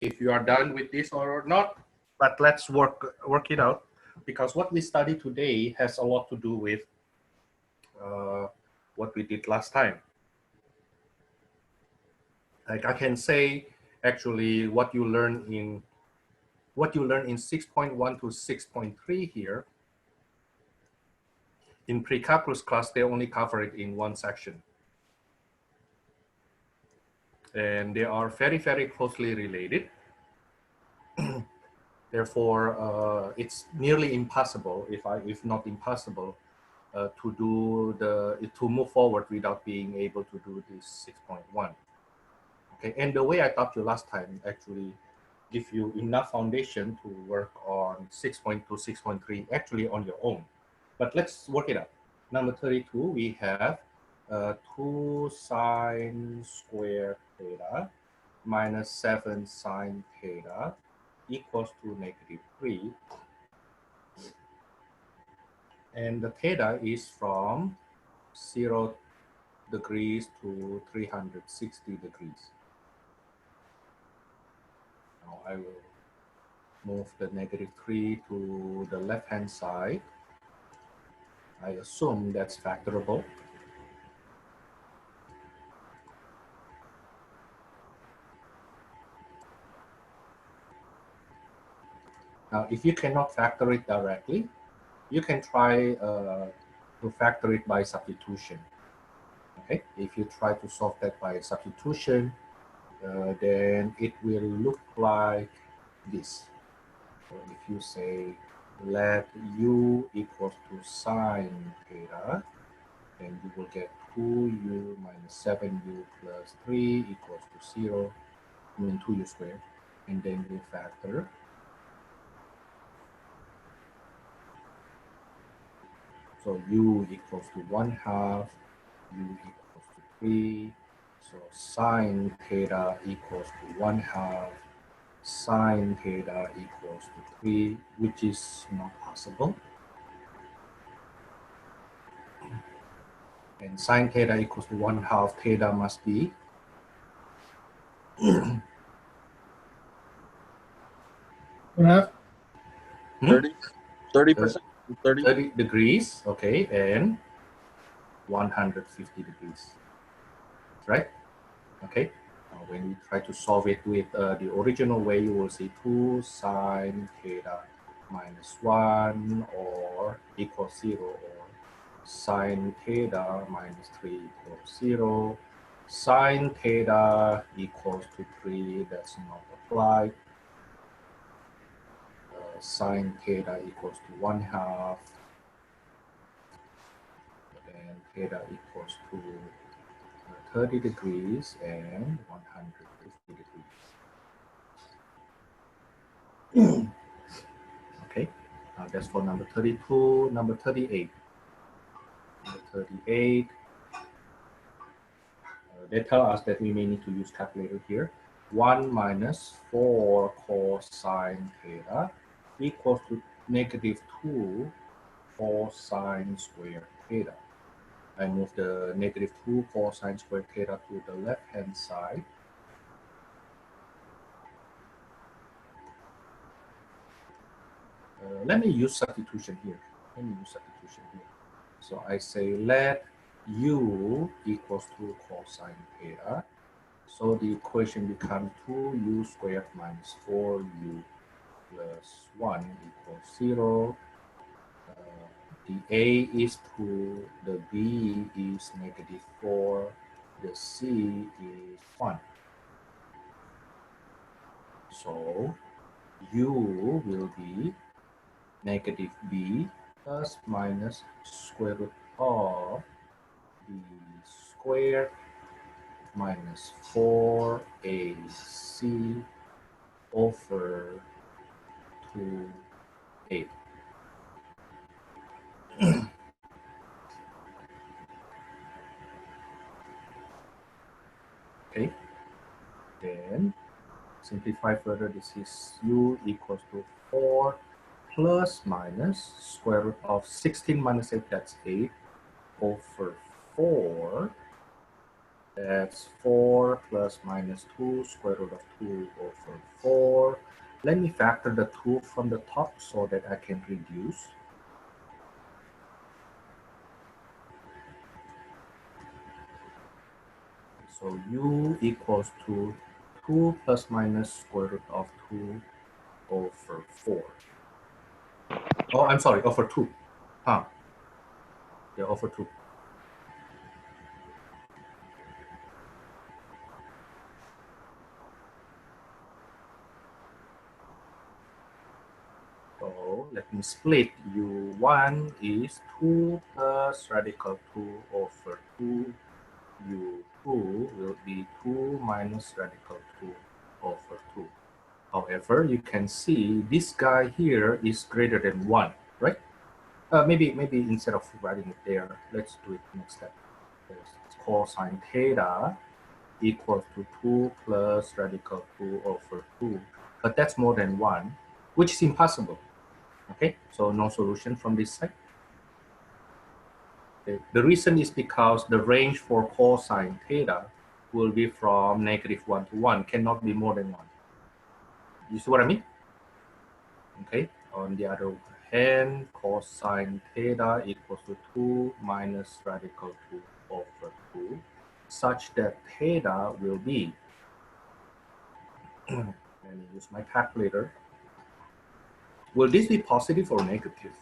if you are done with this or not, but let's work it out, because what we study today has a lot to do with what we did last time. Like I can say, actually, what you learn in 6.1 to 6.3 here, in pre-calculus class, they only cover it in one section. And they are very, very closely related. Therefore, it's nearly impossible, if not impossible, to move forward without being able to do this 6.1. Okay, and the way I taught you last time actually give you enough foundation to work on 6.2, 6.3 actually on your own. But let's work it out. Number 32, we have 2 sine squared theta minus 7 sine theta equals to -3. And the theta is from 0 degrees to 360 degrees. Now I will move the -3 to the left-hand side. I assume that's factorable. Now, if you cannot factor it directly, you can try to factor it by substitution. Okay, if you try to solve that by substitution, then it will look like this. So if you say let u equals to sine theta, then you will get 2u minus 7u plus 3 equals to 0, I mean 2u squared, and then you factor. So u equals to 1/2, u equals to 3. So sine theta equals to 1/2, sine theta equals to 3, which is not possible. And sine theta equals to 1/2, theta must be 30%, 30 degrees, okay, and 150 degrees, right? Okay, now when we try to solve it with the original way, you will see 2 sine theta minus 1 or equals 0, or sine theta minus 3 equals 0. Sine theta equals to 3, that's not applied. Sine theta equals to 1/2, and theta equals to 30 degrees and 150 degrees. Okay, that's for number 32. Number 38. Number 38, they tell us that we may need to use calculator here. 1 minus 4 cosine theta equals to -2 cosine squared theta. I move the -2 cosine squared theta to the left-hand side. Let me use substitution here. So I say let u equals to cosine theta. So the equation becomes 2u squared minus 4u plus 1 equals 0. The A is 2, the B is -4, the C is 1. So u will be -b plus minus square root of b squared minus 4ac over 2a. Okay, then simplify further. This is u equals to 4 plus minus square root of 16 minus 8, that's 8, over 4, That's 4 plus minus 2 square root of 2 over 4. Let me factor the 2 from the top so that I can reduce. So u equals to 2 plus minus square root of 2 over 4. Oh, I'm sorry, over 2. Huh. Yeah, over 2. So let me split. u1 is 2 plus radical 2 over 2. u2 will be 2 minus radical 2 over 2. However, you can see this guy here is greater than 1, right? Maybe instead of writing it there, let's do it next step. It's cosine theta equals to 2 plus radical 2 over 2. But that's more than 1, which is impossible. Okay, so no solution from this side. Okay. The reason is because the range for cosine theta will be from -1 to 1, cannot be more than 1. You see what I mean? Okay, on the other hand, cosine theta equals to 2 minus radical 2 over 2, such that theta will be, let me use my calculator. Will this be positive or negative?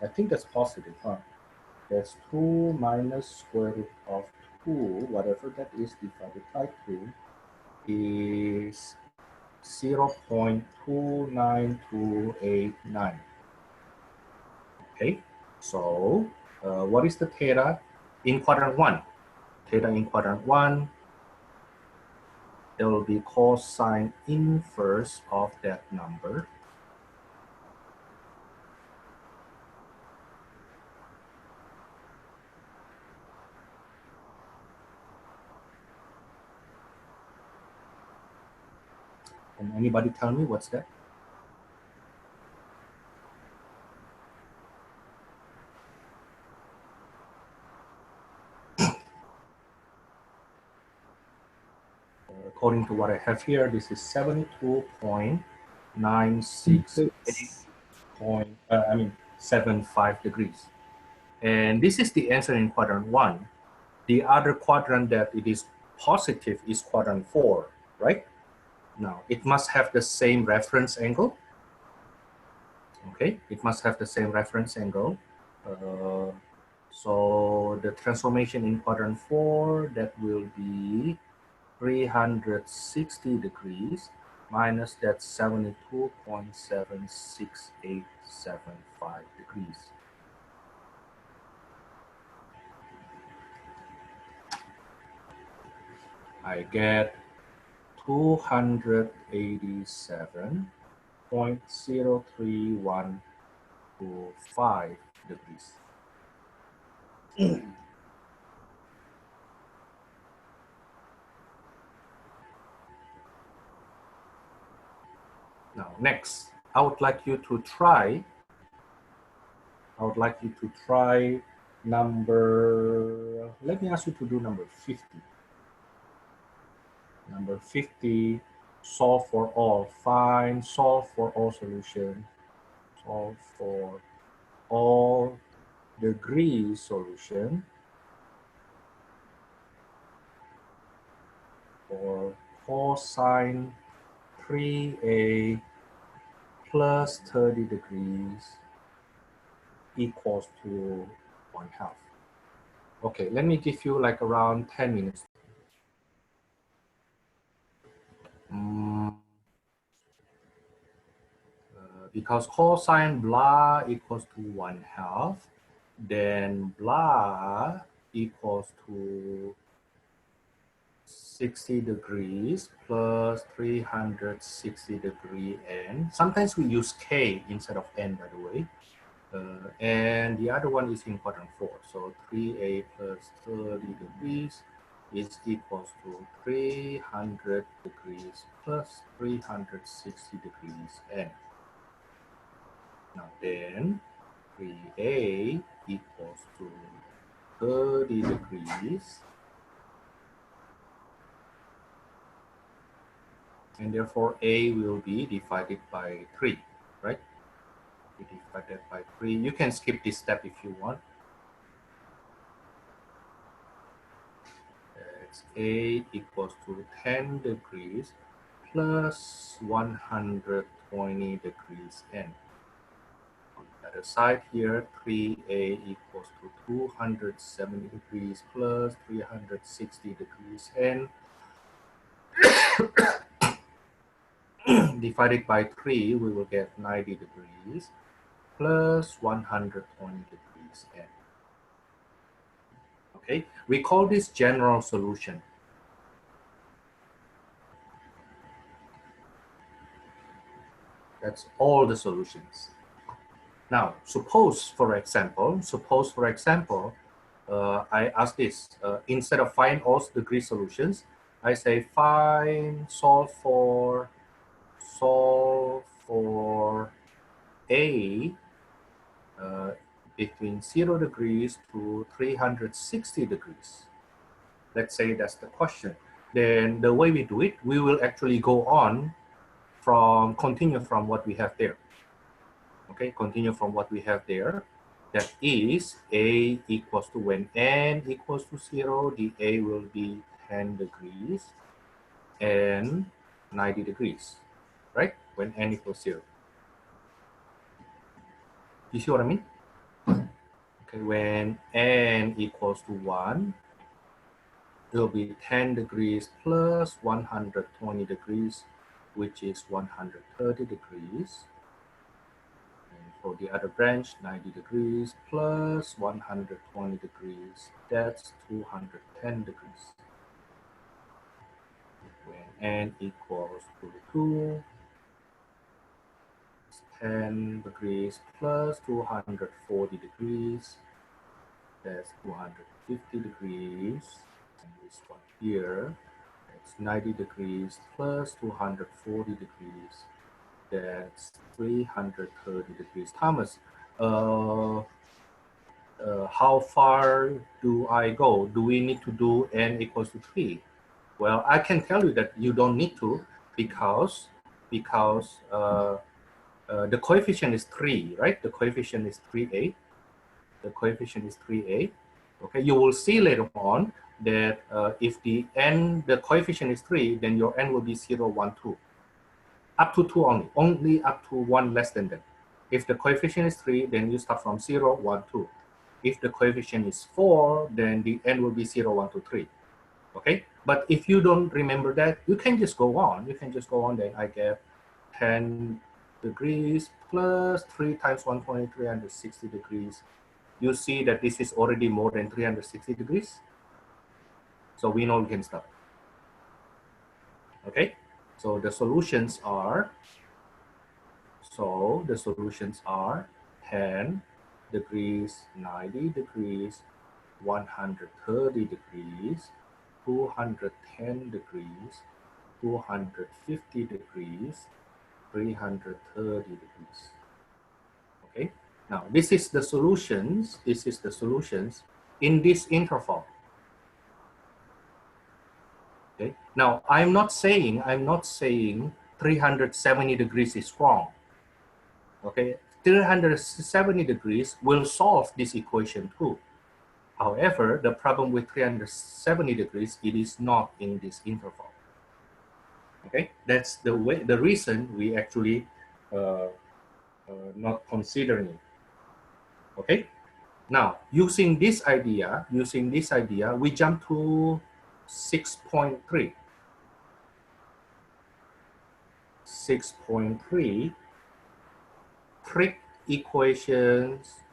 I think that's positive, huh? That's 2 minus square root of 2, whatever that is, divided by 2, is 0.29289. Okay, so what is the theta in quadrant 1? Theta in quadrant 1, there will be cosine inverse of that number. Can anybody tell me what's that? According to what I have here, this is 72.968.75 degrees. And this is the answer in quadrant 1. The other quadrant that it is positive is quadrant 4, right? Now, it must have the same reference angle. Okay, it must have the same reference angle. So the transformation in quadrant 4, that will be 360 degrees minus that 72.76875 degrees. I get 287.03125 degrees. Now, next, I would like you to try number, let me ask you to do number 50. Number 50, solve for all. Find solve for all solution. Solve for all degree solution for cosine 3a plus 30 degrees equals to 1/2. Okay, let me give you like around 10 minutes. Because cosine blah equals to 1/2, then blah equals to 60 degrees plus 360 degree n. Sometimes we use k instead of n, by the way. And the other one is in quadrant 4. So 3a plus 30 degrees is equals to 300 degrees plus 360 degrees n. Now then, 3a equals to 30 degrees and therefore A will be divided by 3, right? We divide that by 3. You can skip this step if you want. It's A equals to 10 degrees plus 120 degrees N. On the other side here, 3A equals to 270 degrees plus 360 degrees N. Divided by 3, we will get 90 degrees plus 120 degrees N. Okay, we call this general solution. That's all the solutions. Now, suppose, for example, I ask this, instead of find all degree solutions, I say solve for A between 0 degrees to 360 degrees. Let's say that's the question. Then the way we do it, we will actually go on continue from what we have there. Okay, continue from what we have there. That is A equals to, when N equals to 0, the A will be 10 degrees and 90 degrees, right? When N equals 0. You see what I mean? Okay, when N equals to 1, it will be 10 degrees plus 120 degrees, which is 130 degrees. And for the other branch, 90 degrees plus 120 degrees, that's 210 degrees. When N equals to 2, it's 10 degrees plus 240 degrees, that's 250 degrees. And this one here, it's 90 degrees plus 240 degrees, that's 330 degrees. Thomas, how far do I go? Do we need to do N equals to 3? Well, I can tell you that you don't need to, because the coefficient is 3, right? The coefficient is 3A. The coefficient is 3A. Okay, you will see later on that if the coefficient is 3, then your N will be 0, 1, 2. Up to 2 only up to 1 less than that. If the coefficient is 3, then you start from 0, 1, 2. If the coefficient is 4, then the N will be 0, 1, 2, 3. Okay, but if you don't remember that, you can just go on. You can just go on. Then I get 10 degrees plus 3 times 120, 360 degrees. You see that this is already more than 360 degrees. So we know we can stop. Okay, so the solutions are, 10 degrees, 90 degrees, 130 degrees, 210 degrees, 250 degrees, 330 degrees. Okay, now this is the solutions. This is the solutions in this interval. Okay, now I'm not saying 370 degrees is wrong. Okay, 370 degrees will solve this equation too. However, the problem with 370 degrees, it is not in this interval. Okay, that's the reason we actually not considering it. Okay, now using this idea, we jump to 6.3. 6.3, trig equations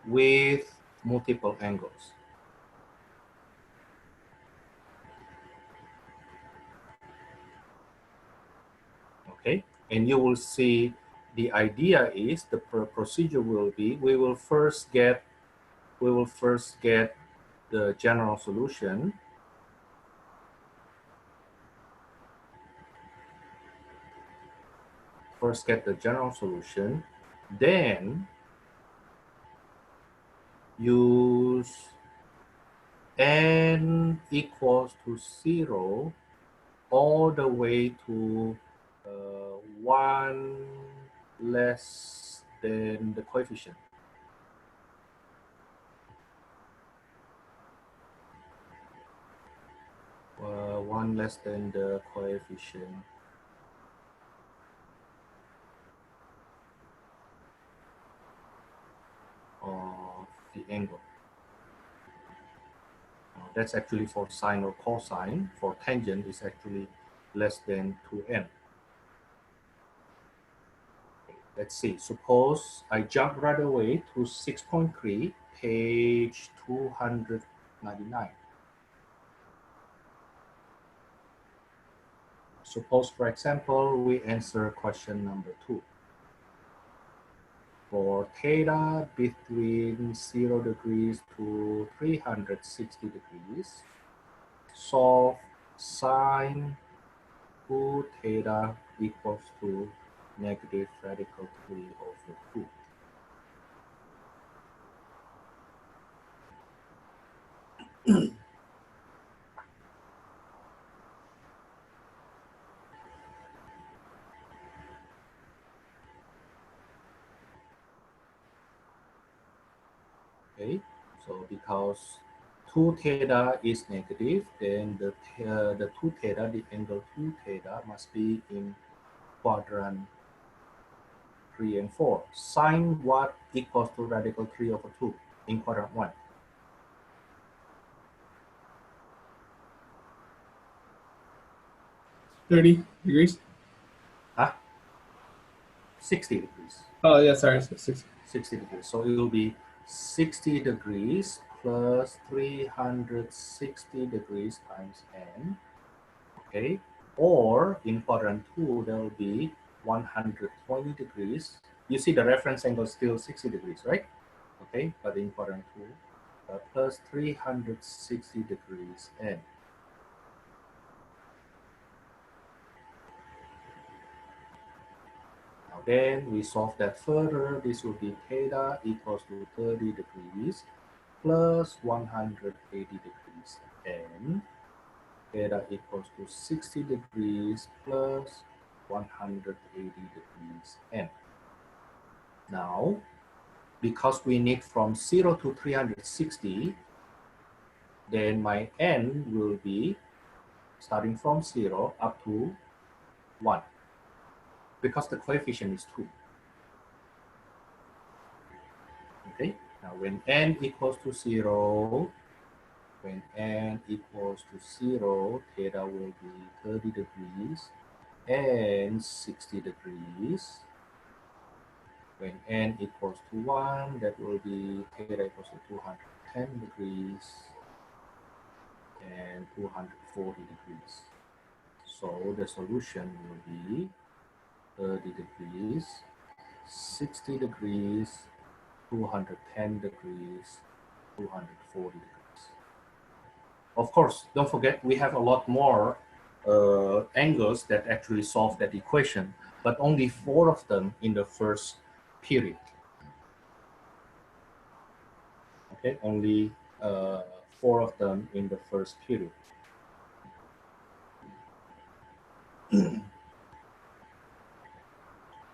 with multiple angles. Okay, and you will see the idea is, the procedure will be, we will first get the general solution. First get the general solution, then use N equals to 0 all the way to 1 less than the coefficient. One less than the coefficient of the angle. That's actually for sine or cosine. For tangent, is actually less than 2n. Let's see. Suppose I jump right away to 6.3, page 299. Suppose, for example, we answer question number 2. For theta between 0 degrees to 360 degrees, solve sine 2 theta equals to negative radical 3 over 2. Okay, so because 2 theta is negative, then the 2 theta, the angle 2 theta must be in quadrant 3 and 4. Sine what equals to radical 3 over 2 in quadrant 1? 30 degrees. Huh? 60 degrees. Oh, yeah, sorry. So 60 degrees. So it will be 60 degrees plus 360 degrees times n. Okay. Or in quadrant 2, there will be 120 degrees. You see the reference angle is still 60 degrees, right? Okay. But in quadrant 2, plus 360 degrees n. Now then we solve that further. This will be theta equals to 30 degrees plus 180 degrees n. Theta equals to 60 degrees plus 180 degrees n. Now, because we need from 0 to 360, then my n will be starting from 0 up to 1, because the coefficient is 2. Okay, now when n equals to 0, theta will be 30 degrees and 60 degrees. When n equals to 1, that will be theta equals to 210 degrees and 240 degrees. So the solution will be 30 degrees, 60 degrees, 210 degrees, 240 degrees. Of course, don't forget, we have a lot more angles that actually solve that equation, but only 4 of them in the first period. Okay, only 4 of them in the first period.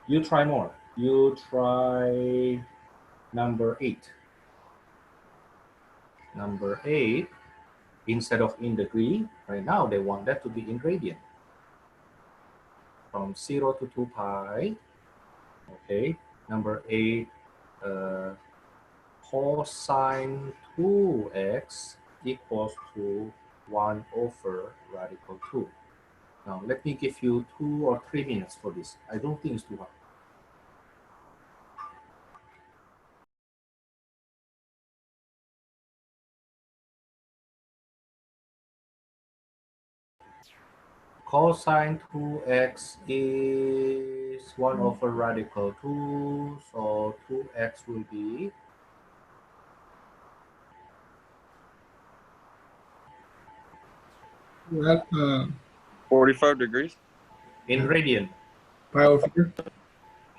You try more. You try number 8. Number 8, instead of in degree, right now they want that to be in radian. From 0 to 2 pi. Okay, number 8, cosine 2x equals to 1 over radical 2. Now, let me give you 2 or 3 minutes for this. I don't think it's too hard. Cosine 2x is 1 over radical 2. So 2x will be Well, 45 degrees. in radian. pi over 4.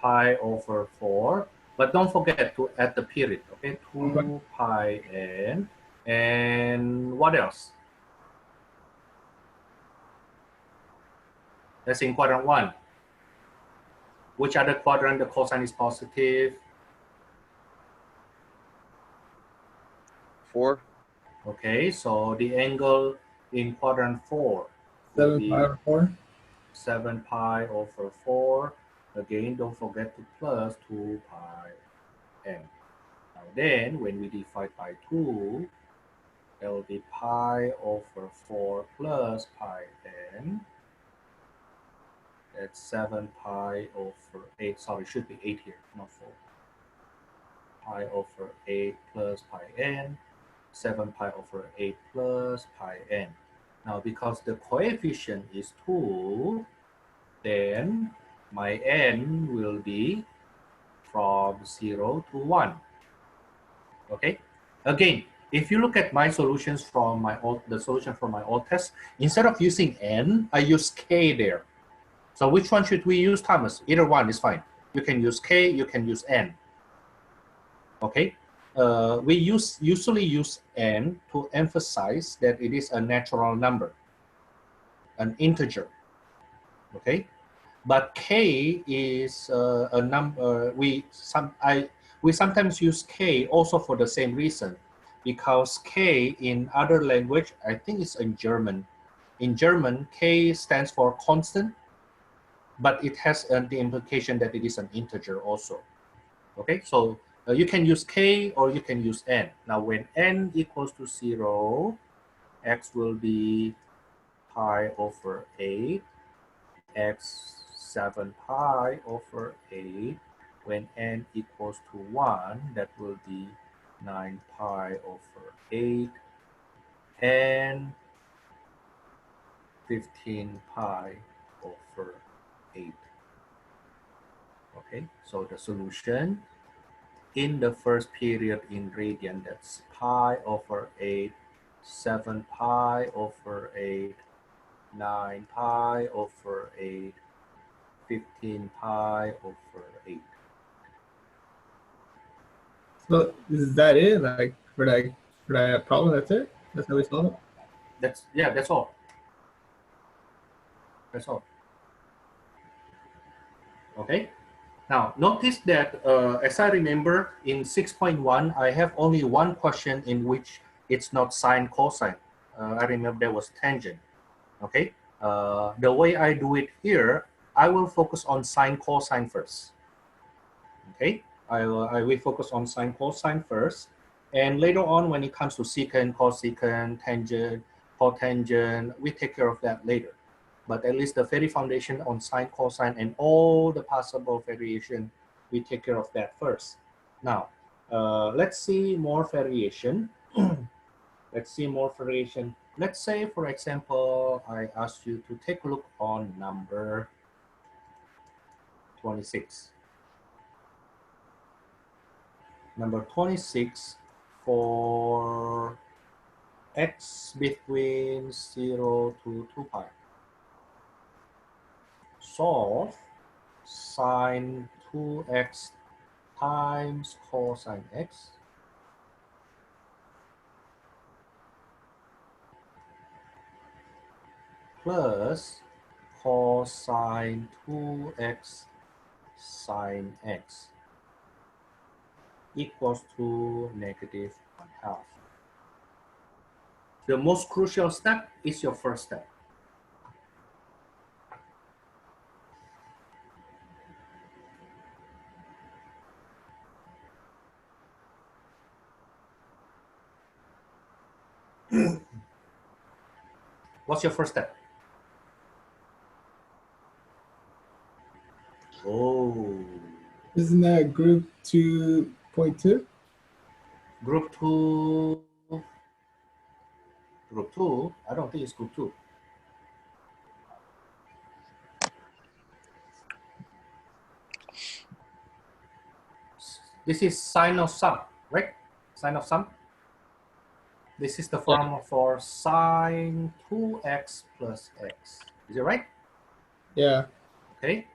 Pi over 4. But don't forget to add the period. Okay, 2 Okay. pi n. And what else? That's in quadrant 1. Which other quadrant the cosine is positive? 4. Okay, so the angle in quadrant 4 will 7 be pi over 4. 7 pi over 4. Again, don't forget to plus 2 pi n. Now then, when we divide by 2, there will be pi over 4 plus pi n. That's 7 pi over 8. Sorry, should be 8 here, not 4. Pi over 8 plus pi n. 7 pi over 8 plus pi n. Now, because the coefficient is 2, then my n will be from 0 to 1. Okay? Again, if you look at my solutions from the solution from my old test, instead of using n, I use k there. So which one should we use, Thomas? Either one is fine. You can use k, you can use n. Okay? We usually use n to emphasize that it is a natural number, an integer. Okay? But k is a number. We sometimes use k also for the same reason, because k in other language, I think it's in German. In German, k stands for constant, but it has the implication that it is an integer also. Okay, so you can use k or you can use n. Now, when n equals to 0, x will be pi over 8, x 7 pi over 8. When n equals to 1, that will be 9 pi over 8 and 15 pi over 8. Okay, so the solution in the first period in radian, that's pi over 8, 7 pi over 8, 9 pi over 8, 15 pi over 8. So is that it? Like for that problem, that's it? That's how we solve it? That's all. That's all. Okay. Now, notice that as I remember in 6.1, I have only one question in which it's not sine cosine. I remember there was tangent. Okay. The way I do it here, I will focus on sine cosine first. Okay. I will focus on sine cosine first. And later on, when it comes to secant, cosecant, tangent, cotangent, we take care of that later. But at least the very foundation on sine, cosine, and all the possible variation, we take care of that first. Now, let's see more variation. Let's see more variation. Let's say, for example, I ask you to take a look on number 26. Number 26 for x between 0 to 2 pi. Solve sine 2x times cosine x plus cosine 2x sine x equals to negative 1/2. The most crucial step is your first step. What's your first step? Oh, Isn't that group 2.2? group 2. Group 2? I don't think it's group 2. This is sine of sum, right? Sine of sum. This is the formula for sine 2x plus x. Is it right? Yeah. Okay.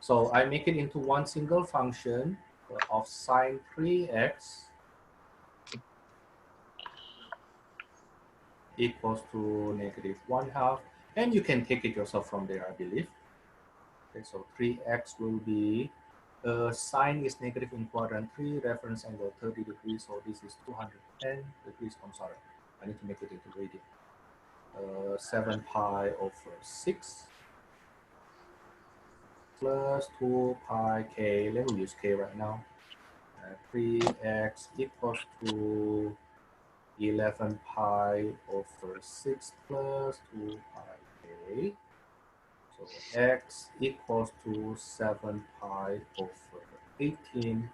So I make it into one single function of sine 3x equals to negative 1/2. And you can take it yourself from there, I believe. Okay, so 3x will be, sine is negative in quadrant 3, reference angle 30 degrees, so this is 210 degrees. I'm sorry, I need to make it into radian. 7 pi over 6 plus 2 pi k, let me use k right now. 3x equals to 11 pi over 6 plus 2 pi k. So x equals to 7 pi over 18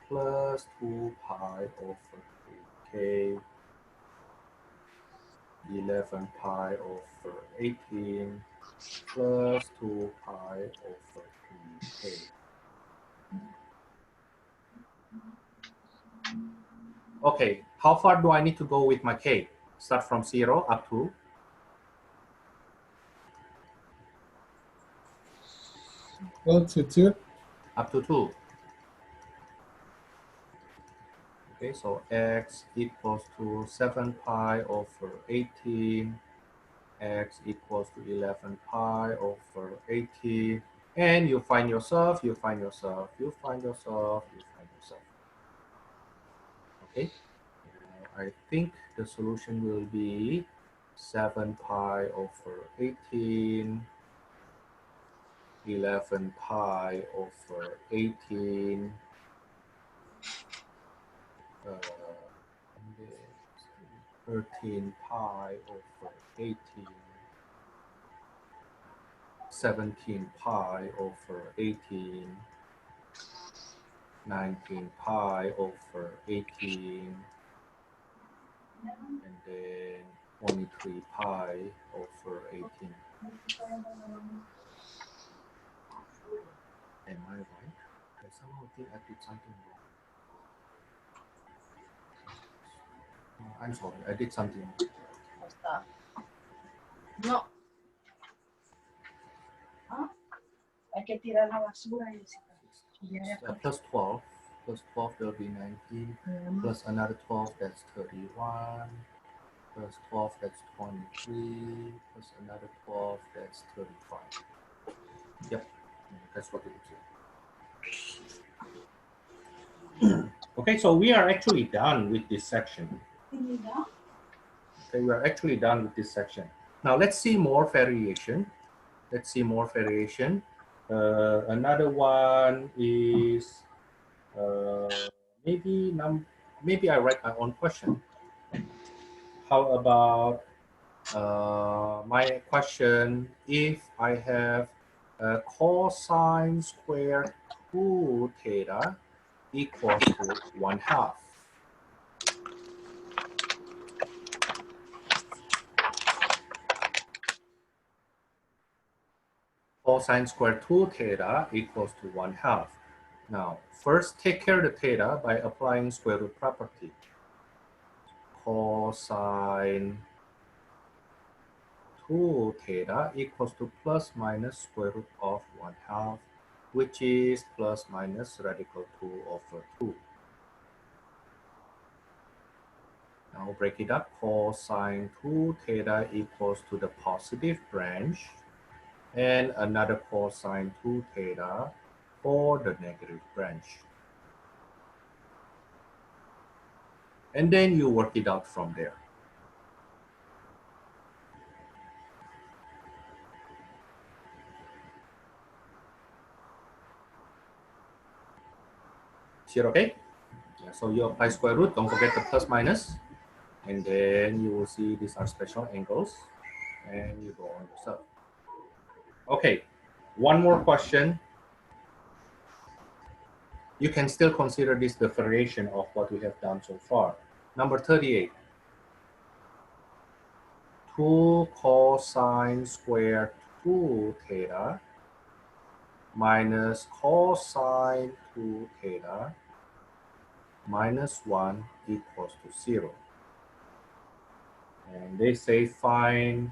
plus 2 pi over 3k, 11 pi over 18 plus 2 pi over 3k. Okay, how far do I need to go with my k? Start from 0 up to? Well, to 2. Up to 2. Okay, so x equals to 7 pi over 18, x equals to 11 pi over 18, and you find yourself, you find yourself, you find yourself, you find yourself. Okay, I think the solution will be 7 pi over 18, 11 pi over 18, and then 13 pi over 18, 17 pi over 18, 19 pi over 18, and then 23 pi over 18. Am I right? I somehow think I did something wrong. I'm sorry, I did something wrong. No. ¿Ah? Hay que tirar la basura, Jessica. Plus 12, plus 12 will be 19, plus another 12, that's 31, plus 12, that's 23, plus another 12, that's 35. Yep, that's what it is. Okay, so we are actually done with this section. Okay, we are actually done with this section. Now let's see more variation. Let's see more variation. Another one is maybe I write my own question. How about my question? If I have cosine squared 2 theta equals to 1/2. Cosine squared 2 theta equals to 1/2. Now, first take care of the theta by applying square root property. Cosine 2 theta equals to plus minus square root of 1/2, which is plus minus radical 2 over 2. Now break it up. Cosine 2 theta equals to the positive branch, and another cosine 2 theta for the negative branch. And then you work it out from there. Is it okay? Yeah, so you apply square root, don't forget the plus minus, and then you will see these are special angles, and you go on yourself. Okay, one more question. You can still consider this the variation of what we have done so far. Number 38. 2 cosine squared 2 theta minus cosine 2 theta minus 1 equals to 0. And they say find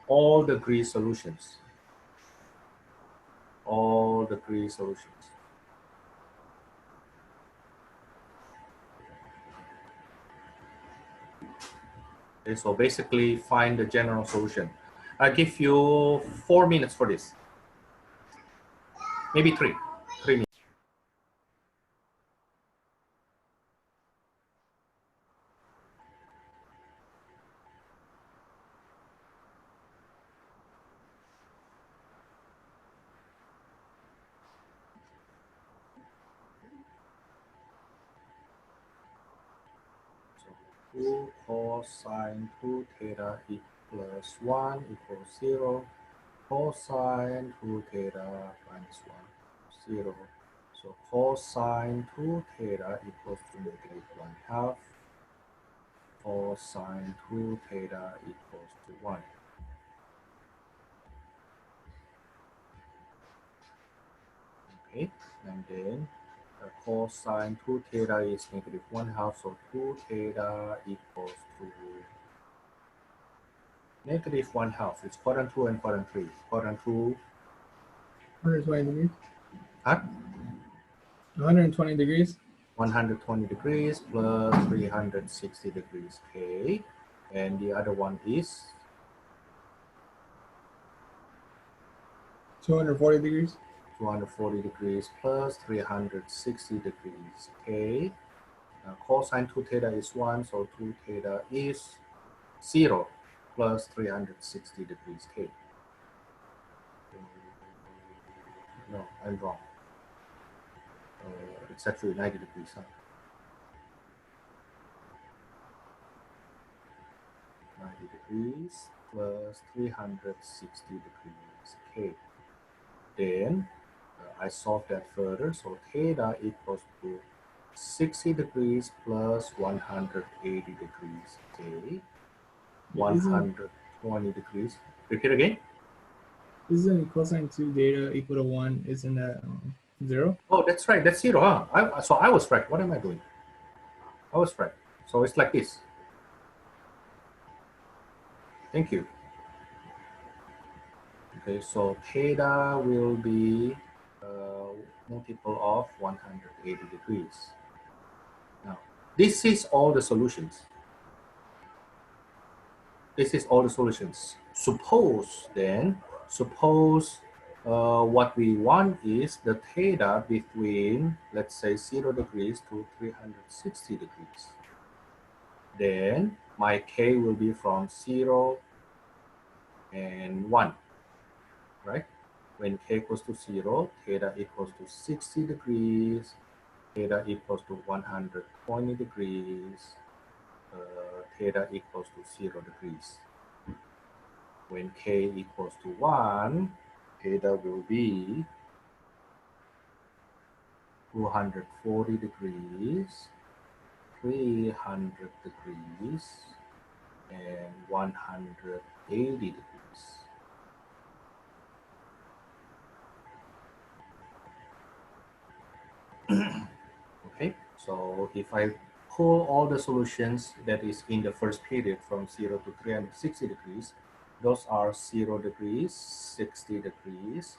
all degree solutions. All degree solutions. Okay, so basically find the general solution. I give you 4 minutes for this. Maybe 3 minutes. So 2 cosine 2 theta plus 1 equals 0. Cosine 2 theta minus 1, 0. So cosine 2 theta equals to negative 1/2. Cosine 2 theta equals to 1. Okay, and then cosine 2 theta is negative 1/2, so 2 theta equals to negative 1/2. It's quadrant 2 and quadrant 3. Quadrant 2, 120 degrees. huh? 120 degrees. 120 degrees plus 360 degrees. Okay, and the other one is 240 degrees. 240 degrees plus 360 degrees. Okay, cosine 2 theta is 1, so 2 theta is 0 plus 360 degrees. Okay. No, I'm wrong. It's actually 90 degrees. Huh? 90 degrees plus 360 degrees. Okay. Then I solve that further. So theta equals to 60 degrees plus 180 degrees. Okay. 120 degrees. Repeat again. Isn't cosine 2 theta equal to 1? Isn't that 0? Oh, that's right. That's 0, huh? So I was right. What am I doing? I was right. So it's like this. Thank you. Okay, so theta will be multiple of 180 degrees. Now, this is all the solutions. This is all the solutions. Suppose what we want is the theta between, let's say, 0 degrees to 360 degrees. Then my k will be from 0 and 1, right? When k equals to 0, theta equals to 60 degrees, theta equals to 120 degrees, theta equals to 0 degrees. When k equals to 1, theta will be 240 degrees, 300 degrees, and 180 degrees. Okay, so if I pull all the solutions that is in the first period from 0 to 360 degrees, those are 0 degrees, 60 degrees,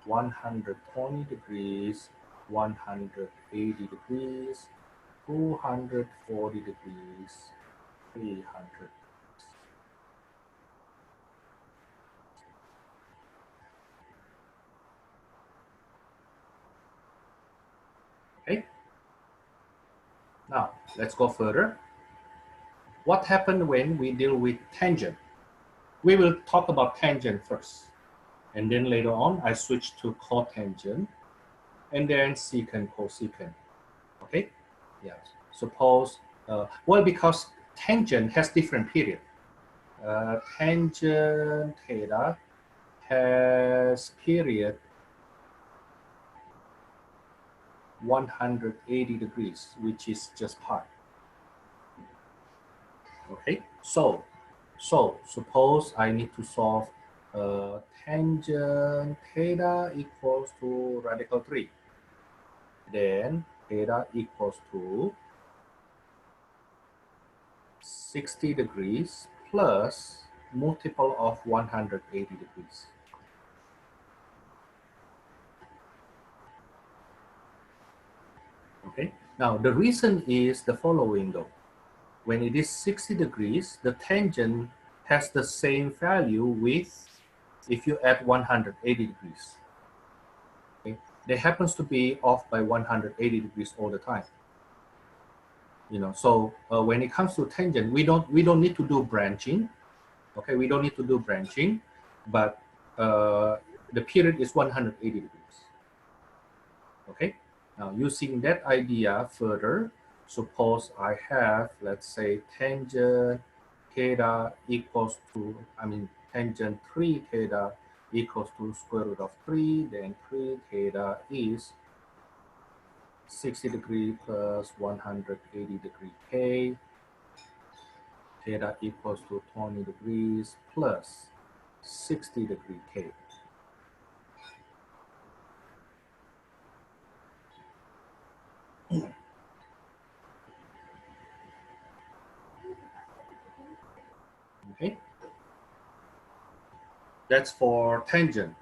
120 degrees, 180 degrees, 240 degrees, 300. Okay. Now, let's go further. What happened when we deal with tangent? We will talk about tangent first. And then later on, I switch to cotangent. And then secant, cosecant. Okay? Yes. Suppose, well, because tangent has different period. Tangent theta has period 180 degrees, which is just pi. Okay, so suppose I need to solve tangent theta equals to radical 3. Then theta equals to 60 degrees plus multiple of 180 degrees. Okay, now the reason is the following though. When it is 60 degrees, the tangent has the same value with if you add 180 degrees. Okay? They happens to be off by 180 degrees all the time. You know, so when it comes to tangent, we don't need to do branching. Okay, we don't need to do branching, but the period is 180 degrees. Okay, now using that idea further, suppose I have, let's say, tangent theta equals to, tangent 3 theta equals to square root of 3, then 3 theta is 60 degree plus 180 degree K, theta equals to 20 degrees plus 60 degree K. Okay, that's for tangent.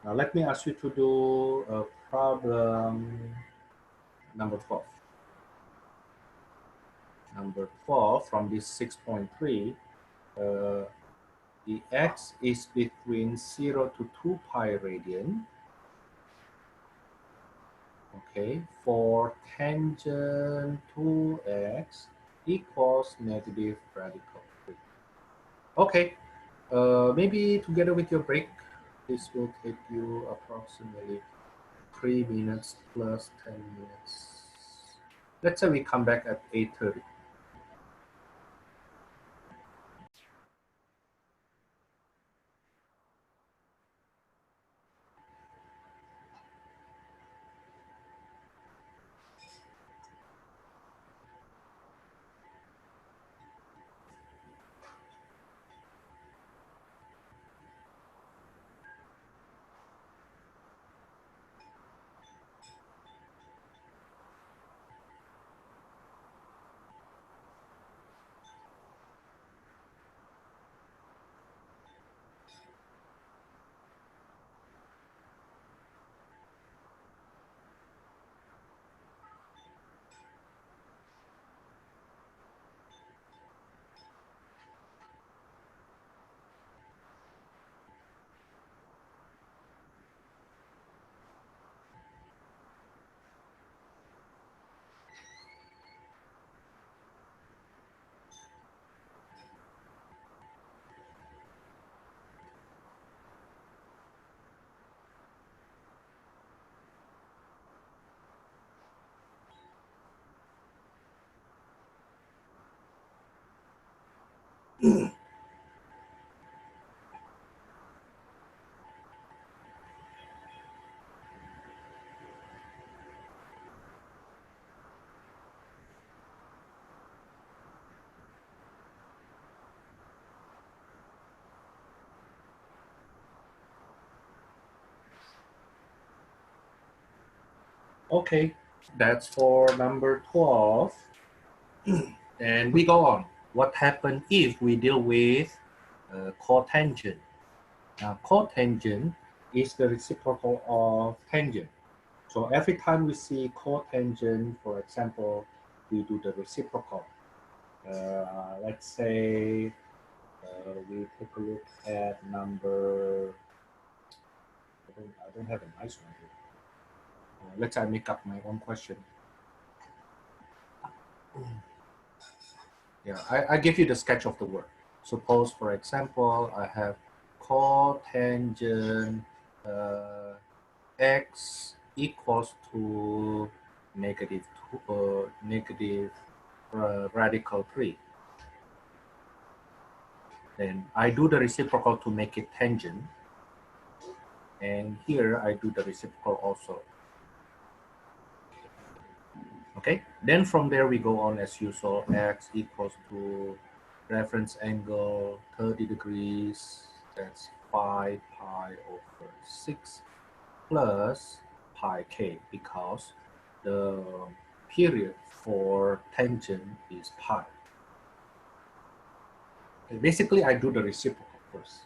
Now let me ask you to do a problem number 12. Number 12 from this 6.3, the x is between 0 to 2 pi radian. Okay, for tangent 2x equals negative radical 3. Okay, maybe together with your break, this will take you approximately 3 minutes plus 10 minutes. Let's say we come back at 8:30. Okay, that's for number 12. And we go on. What happens if we deal with cotangent? Now, cotangent is the reciprocal of tangent. So every time we see cotangent, for example, we do the reciprocal. Let's say we take a look at number, I don't have a nice one here. Let's say I make up my own question. Yeah, I give you the sketch of the work. Suppose, for example, I have cotangent x equals to negative radical 3. Then I do the reciprocal to make it tangent. And here I do the reciprocal also. Okay, then from there we go on as usual. X equals to reference angle 30 degrees. That's 5 pi over 6 plus pi k, because the period for tangent is pi. Okay, basically, I do the reciprocal first.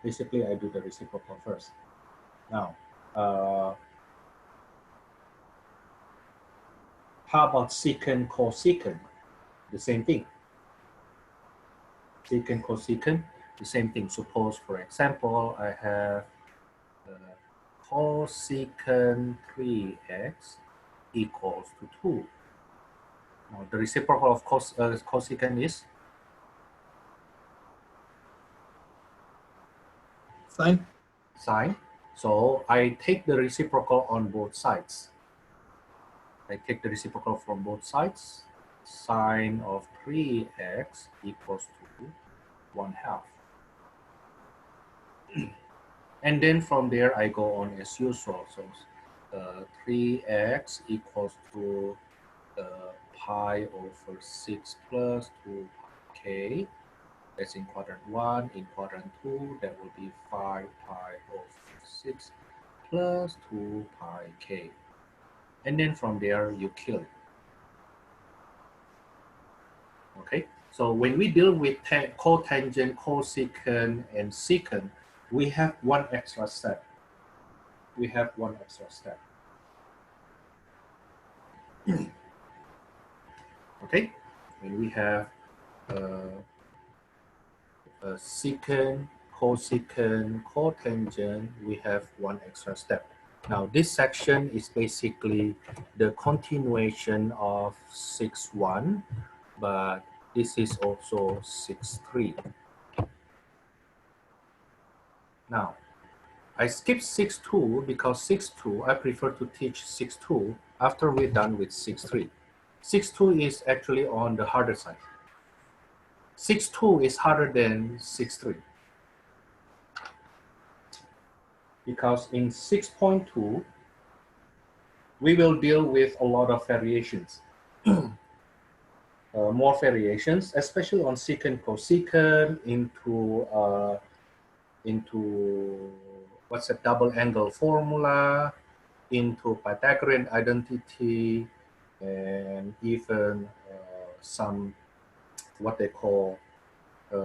Basically, I do the reciprocal first. Now, how about secant, cosecant? The same thing. secant, cosecant, the same thing. Suppose, for example, I have cosecant 3x equals to 2. Now, the reciprocal of cosecant is Sine. sine. So I take the reciprocal on both sides. I take the reciprocal from both sides. Sine of 3x equals to 1/2. And then from there, I go on as usual. So 3x equals to pi over 6 plus 2 k. That's in quadrant 1. In quadrant 2, that will be 5 pi over 6 plus 2 pi k. And then from there, you kill it. Okay, so when we deal with cotangent, cosecant, and secant, we have one extra step. We have one extra step. Okay, when we have secant, cosecant, cotangent, we have one extra step. Now, this section is basically the continuation of 6.1, but this is also 6.3. Now, I skipped 6.2 because 6.2, I prefer to teach 6.2 after we're done with 6.3. 6.2 is actually on the harder side. 6.2 is harder than 6.3. Because in 6.2, we will deal with a lot of variations. More variations, especially on secant, cosecant, into what's a double angle formula, into Pythagorean identity, and even some what they call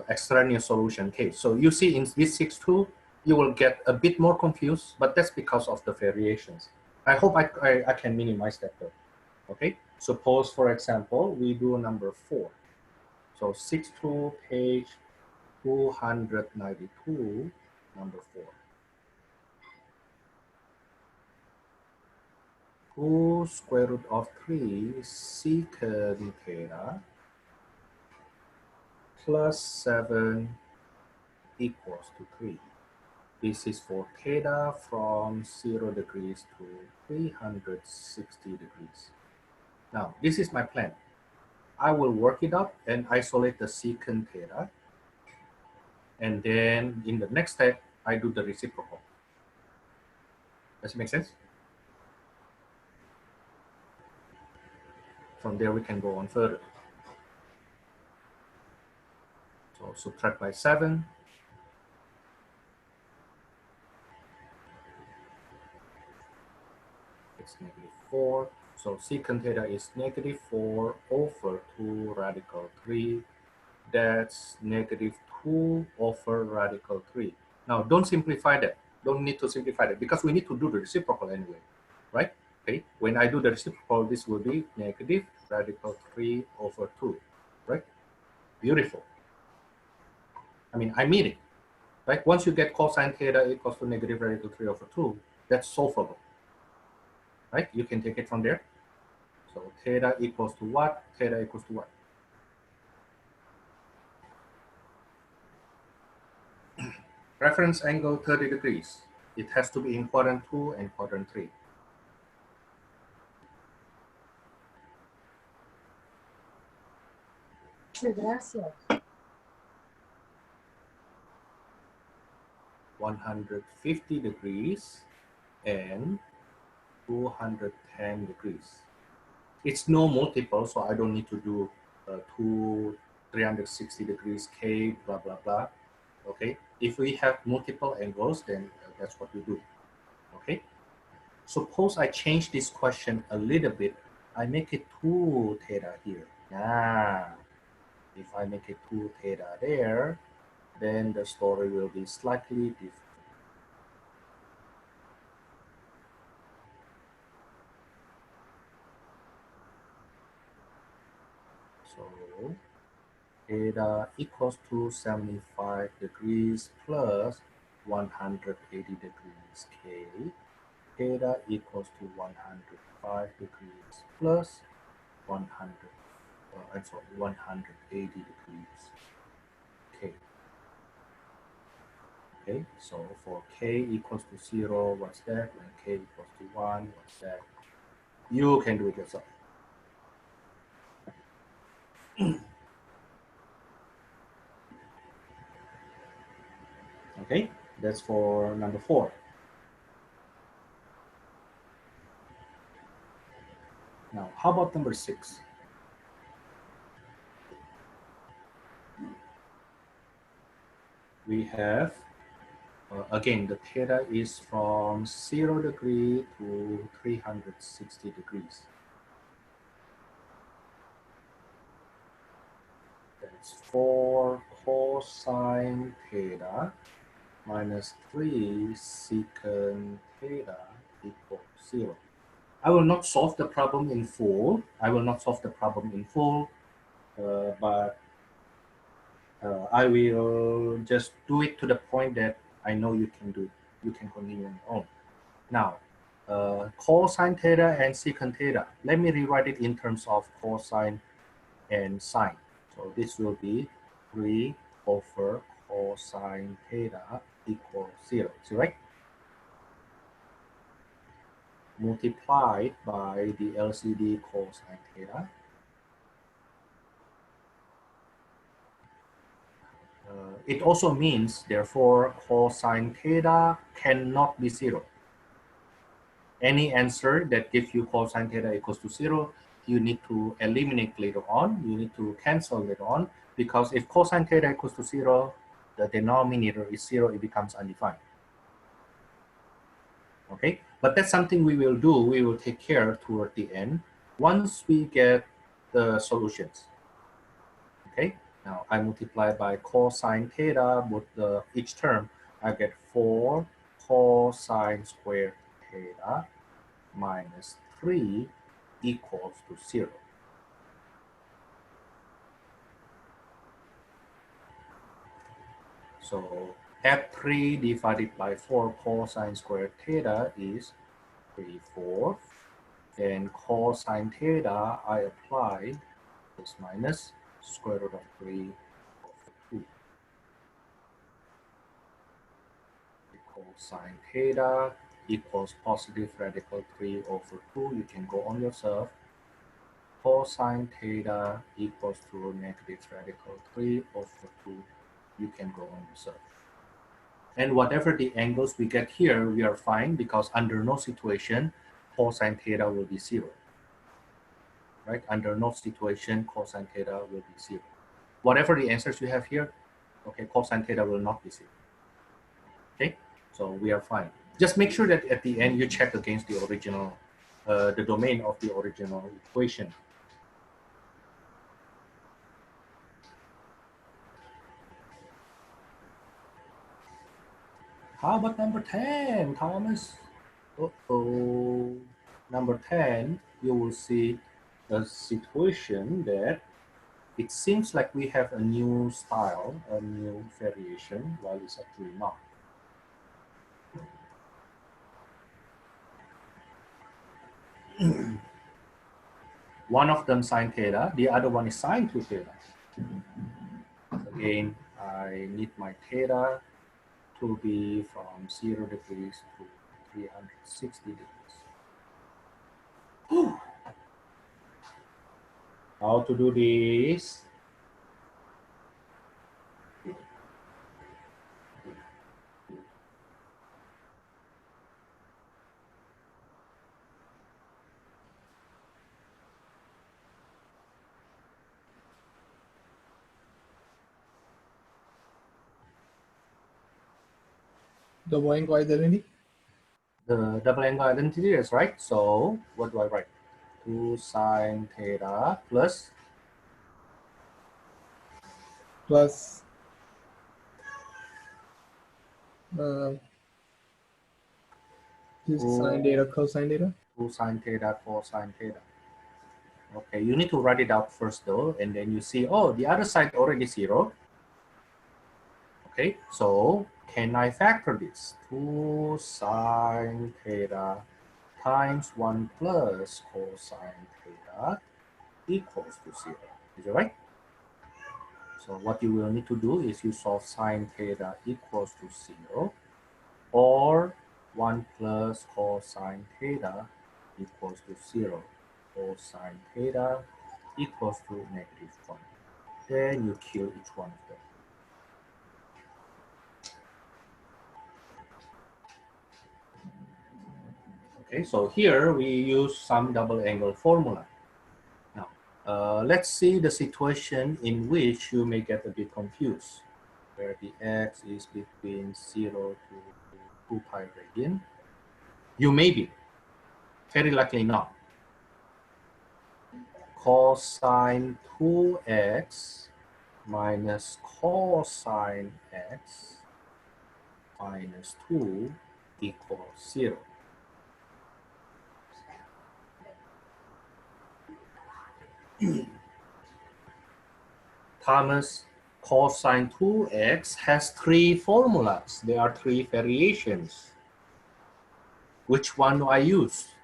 extraneous solution case. So you see in this 6.2, you will get a bit more confused, but that's because of the variations. I hope I can minimize that though. Okay, suppose for example, we do number 4. So 6.2, page 292, number 4. 2 square root of 3 secant theta plus 7 equals to 3. This is for theta from 0 degrees to 360 degrees. Now, this is my plan. I will work it out and isolate the secant theta. And then in the next step, I do the reciprocal. Does it make sense? From there, we can go on further. So subtract by 7. It's -4. So secant theta is -4 over 2 radical 3. That's -2 over radical 3. Now, don't simplify that. Don't need to simplify that because we need to do the reciprocal anyway, right? Okay, when I do the reciprocal, this will be negative radical 3 over 2, right? Beautiful. I mean, I mean it, right? Once you get cosine theta equals to negative radical 3 over 2, that's solvable, right? You can take it from there. So theta equals to what? Theta equals to what? Reference angle 30 degrees. It has to be in quadrant 2 and quadrant 3. Gracias. 150 degrees and 210 degrees. It's no multiple, so I don't need to do 360 degrees K, blah, blah, blah. Okay, if we have multiple angles, then that's what we do. Okay, suppose I change this question a little bit. I make it 2 theta here. If I make it 2 theta there, then the story will be slightly different. So theta equals to 75 degrees plus 180 degrees K. Theta equals to 105 degrees plus 100, 180 degrees K. Okay, so for K equals to 0, what's that? When K equals to 1, what's that? You can do it yourself. Okay, that's for number 4. Now, how about number 6? We have, again, the theta is from 0 degree to 360 degrees. That's 4 cosine theta minus 3 secant theta equals 0. I will not solve the problem in full. But I will just do it to the point that I know you can do. You can continue on your own. Now, cosine theta and secant theta. Let me rewrite it in terms of cosine and sine. So this will be 3 over cosine theta equals 0. Is it right? Multiplied by the LCD cosine theta. It also means, therefore, cosine theta cannot be 0. Any answer that gives you cosine theta equals to 0, you need to eliminate later on. You need to cancel later on, because if cosine theta equals to 0, the denominator is 0, it becomes undefined. Okay, but that's something we will do. We will take care toward the end once we get the solutions. Okay. Now I multiply by cosine theta, with each term, I get 4 cosine squared theta minus 3 equals to 0. So F3 divided by 4 cosine squared theta is 3/4. And cosine theta, I apply this minus square root of 3 over 2. Cosine theta equals positive radical 3 over 2. You can go on yourself. Cosine theta equals to negative radical 3 over 2. You can go on yourself. And whatever the angles we get here, we are fine, because under no situation, cosine theta will be 0. Right? Under no situation, cosine theta will be 0. Whatever the answers you have here, okay, cosine theta will not be 0. Okay, so we are fine. Just make sure that at the end you check against the original, the domain of the original equation. How about number 10, Thomas? Uh-oh. Number 10, you will see a situation that it seems like we have a new style, a new variation, while it's actually not. One of them sine theta, the other one is sine 2 theta. Again, I need my theta to be from 0 degrees to 360 degrees. How to do this? Double angle identity. The double angle identity is right. So what do I write? 2 sine theta plus Plus this Oh. sine theta, cosine theta. 2 sine theta cosine theta. Okay, you need to write it out first though, and then you see, oh, the other side already 0. Okay, so can I factor this? 2 sine theta times 1 plus cosine theta equals to 0. Is it right? So what you will need to do is you solve sine theta equals to 0, or 1 plus cosine theta equals to 0. Cosine theta equals to -1. Then you kill each one of them. Okay, so here we use some double angle formula. Now, let's see the situation in which you may get a bit confused, where the x is between 0 to 2 pi radian. You may be, very likely not. Cosine 2x minus cosine x minus 2 equals 0. Thomas, cosine 2x has 3 formulas. There are 3 variations. Which one do I use?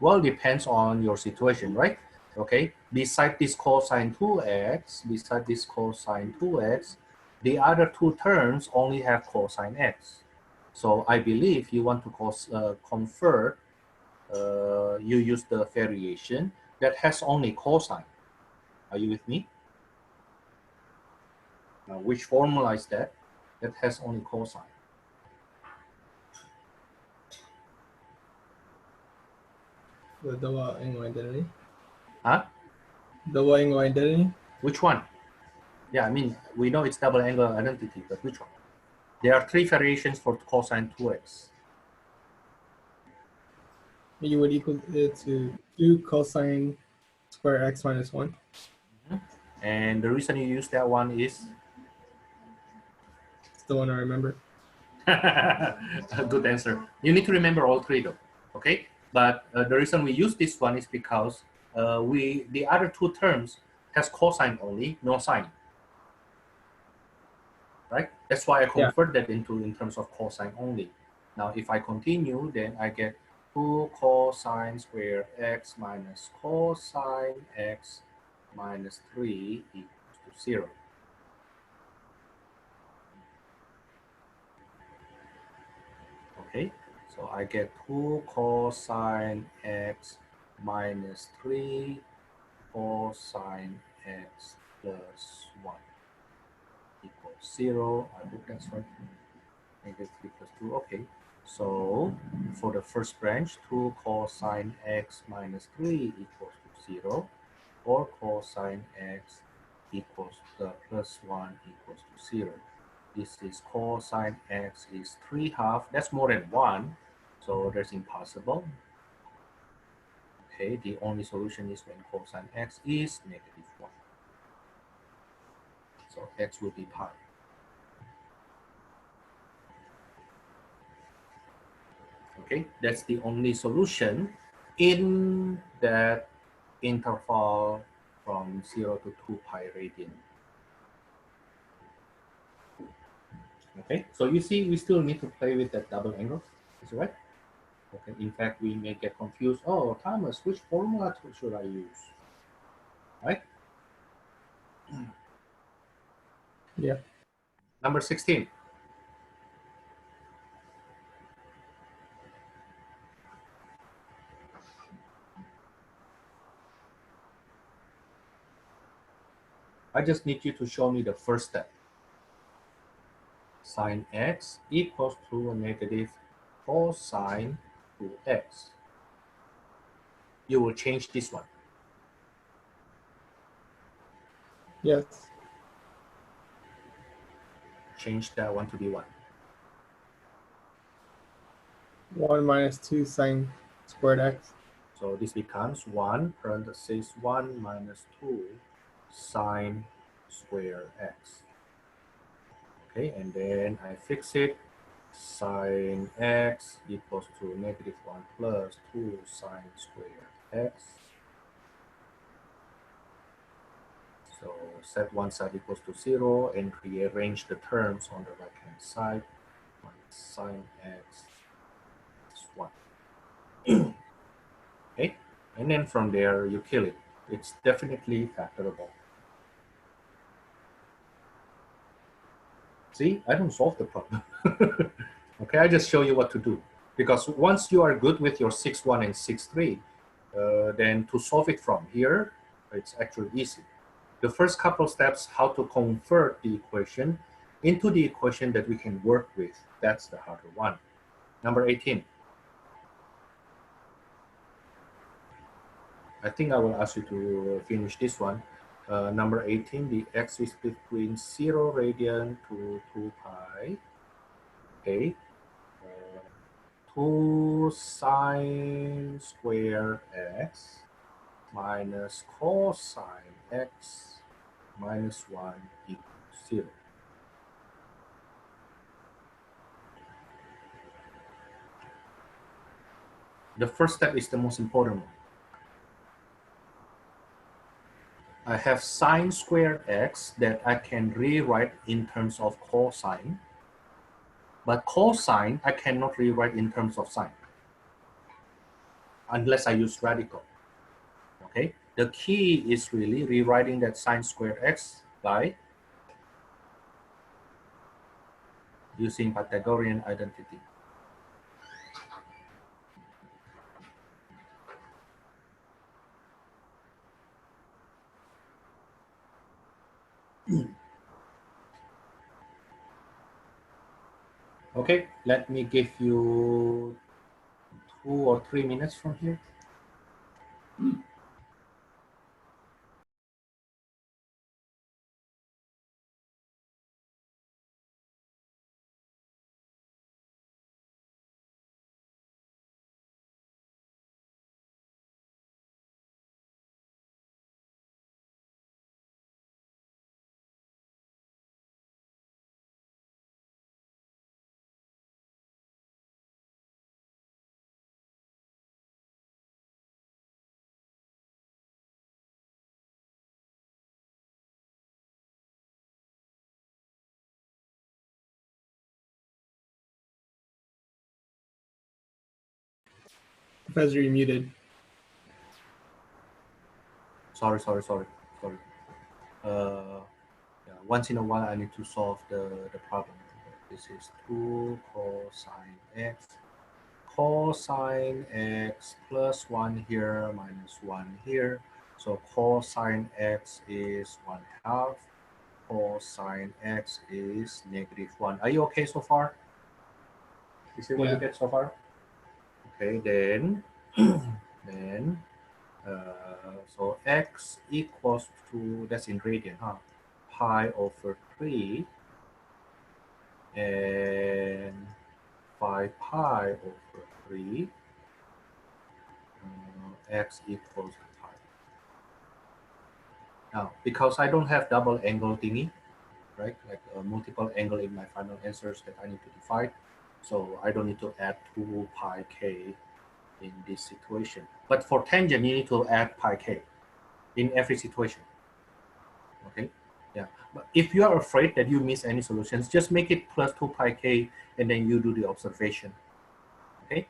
Well, depends on your situation, right? Okay, beside this cosine 2x, the other 2 terms only have cosine x. So I believe you want to convert, you use the variation that has only cosine. Are you with me? Now, which formula is that? That has only cosine. The double angle identity. Huh? Double angle identity. Which one? Yeah, I mean, we know it's double angle identity, but which one? There are 3 variations for cosine 2x. You would equal it to 2 cosine square x minus 1. And the reason you use that one is It's the one I remember. a good answer. You need to remember all 3 though, okay? But the reason we use this one is because the other 2 terms has cosine only, no sine. Right? That's why I convert that into in terms of cosine only. Now, if I continue, then I get 2 cosine square x minus cosine x minus 3 equals to 0. Okay, so I get 2 cosine x minus 3 cosine x plus 1 equals 0. I hope that's right. Negative 3 plus 2. Okay, so for the first branch, 2 cosine x minus 3 equals to 0, or cosine x equals plus 1 equals to 0. This is cosine x is 3/2. That's more than 1, so that's impossible. Okay, the only solution is when cosine x is -1. So x will be pi. Okay, that's the only solution in that interval from 0 to 2 pi radian. Okay, so you see, we still need to play with that double angle. Is that right? Okay, in fact, we may get confused. Oh, Thomas, which formula should I use? Right? Yeah. Number 16. I just need you to show me the first step. Sine x equals to a negative cosine 2x. You will change this one. Yes. Change that one to be what? 1 minus 2 sine squared x. So this becomes 1 parentheses 1 minus 2 sine square x. Okay, and then I fix it. Sine x equals to -1 plus 2 sine square x. So set one side equals to 0 and rearrange the terms on the right hand side. Sine x is 1. Okay, and then from there you kill it. It's definitely factorable. See, I don't solve the problem. Okay, I just show you what to do. Because once you are good with your 6.1 and 6.3, then to solve it from here, it's actually easy. The first couple steps, how to convert the equation into the equation that we can work with. That's the harder one. Number 18. I think I will ask you to finish this one. Number 18, the x is between 0 radian to 2 pi. Okay. 2 sine square x minus cosine x minus 1 equals 0. The first step is the most important one. I have sine squared x that I can rewrite in terms of cosine, but cosine I cannot rewrite in terms of sine unless I use radical. Okay, the key is really rewriting that sine squared x by using Pythagorean identity. Okay, let me give you 2 or 3 minutes from here. Professor, you're muted. Sorry. Yeah, once in a while, I need to solve the problem. This is 2 cosine x. Cosine x plus 1 here minus 1 here. So cosine x is 1/2. Cosine x is -1. Are you okay so far? Is it what you Yeah. get so far? Okay, then, so x equals to, that's in radian, huh? Pi over 3 and 5 pi over 3, x equals to pi. Now, because I don't have double angle thingy, right, like a multiple angle in my final answers that I need to divide, so I don't need to add 2 pi k in this situation. But for tangent, you need to add pi k in every situation. Okay, yeah. But if you are afraid that you miss any solutions, just make it plus 2 pi k and then you do the observation. Okay.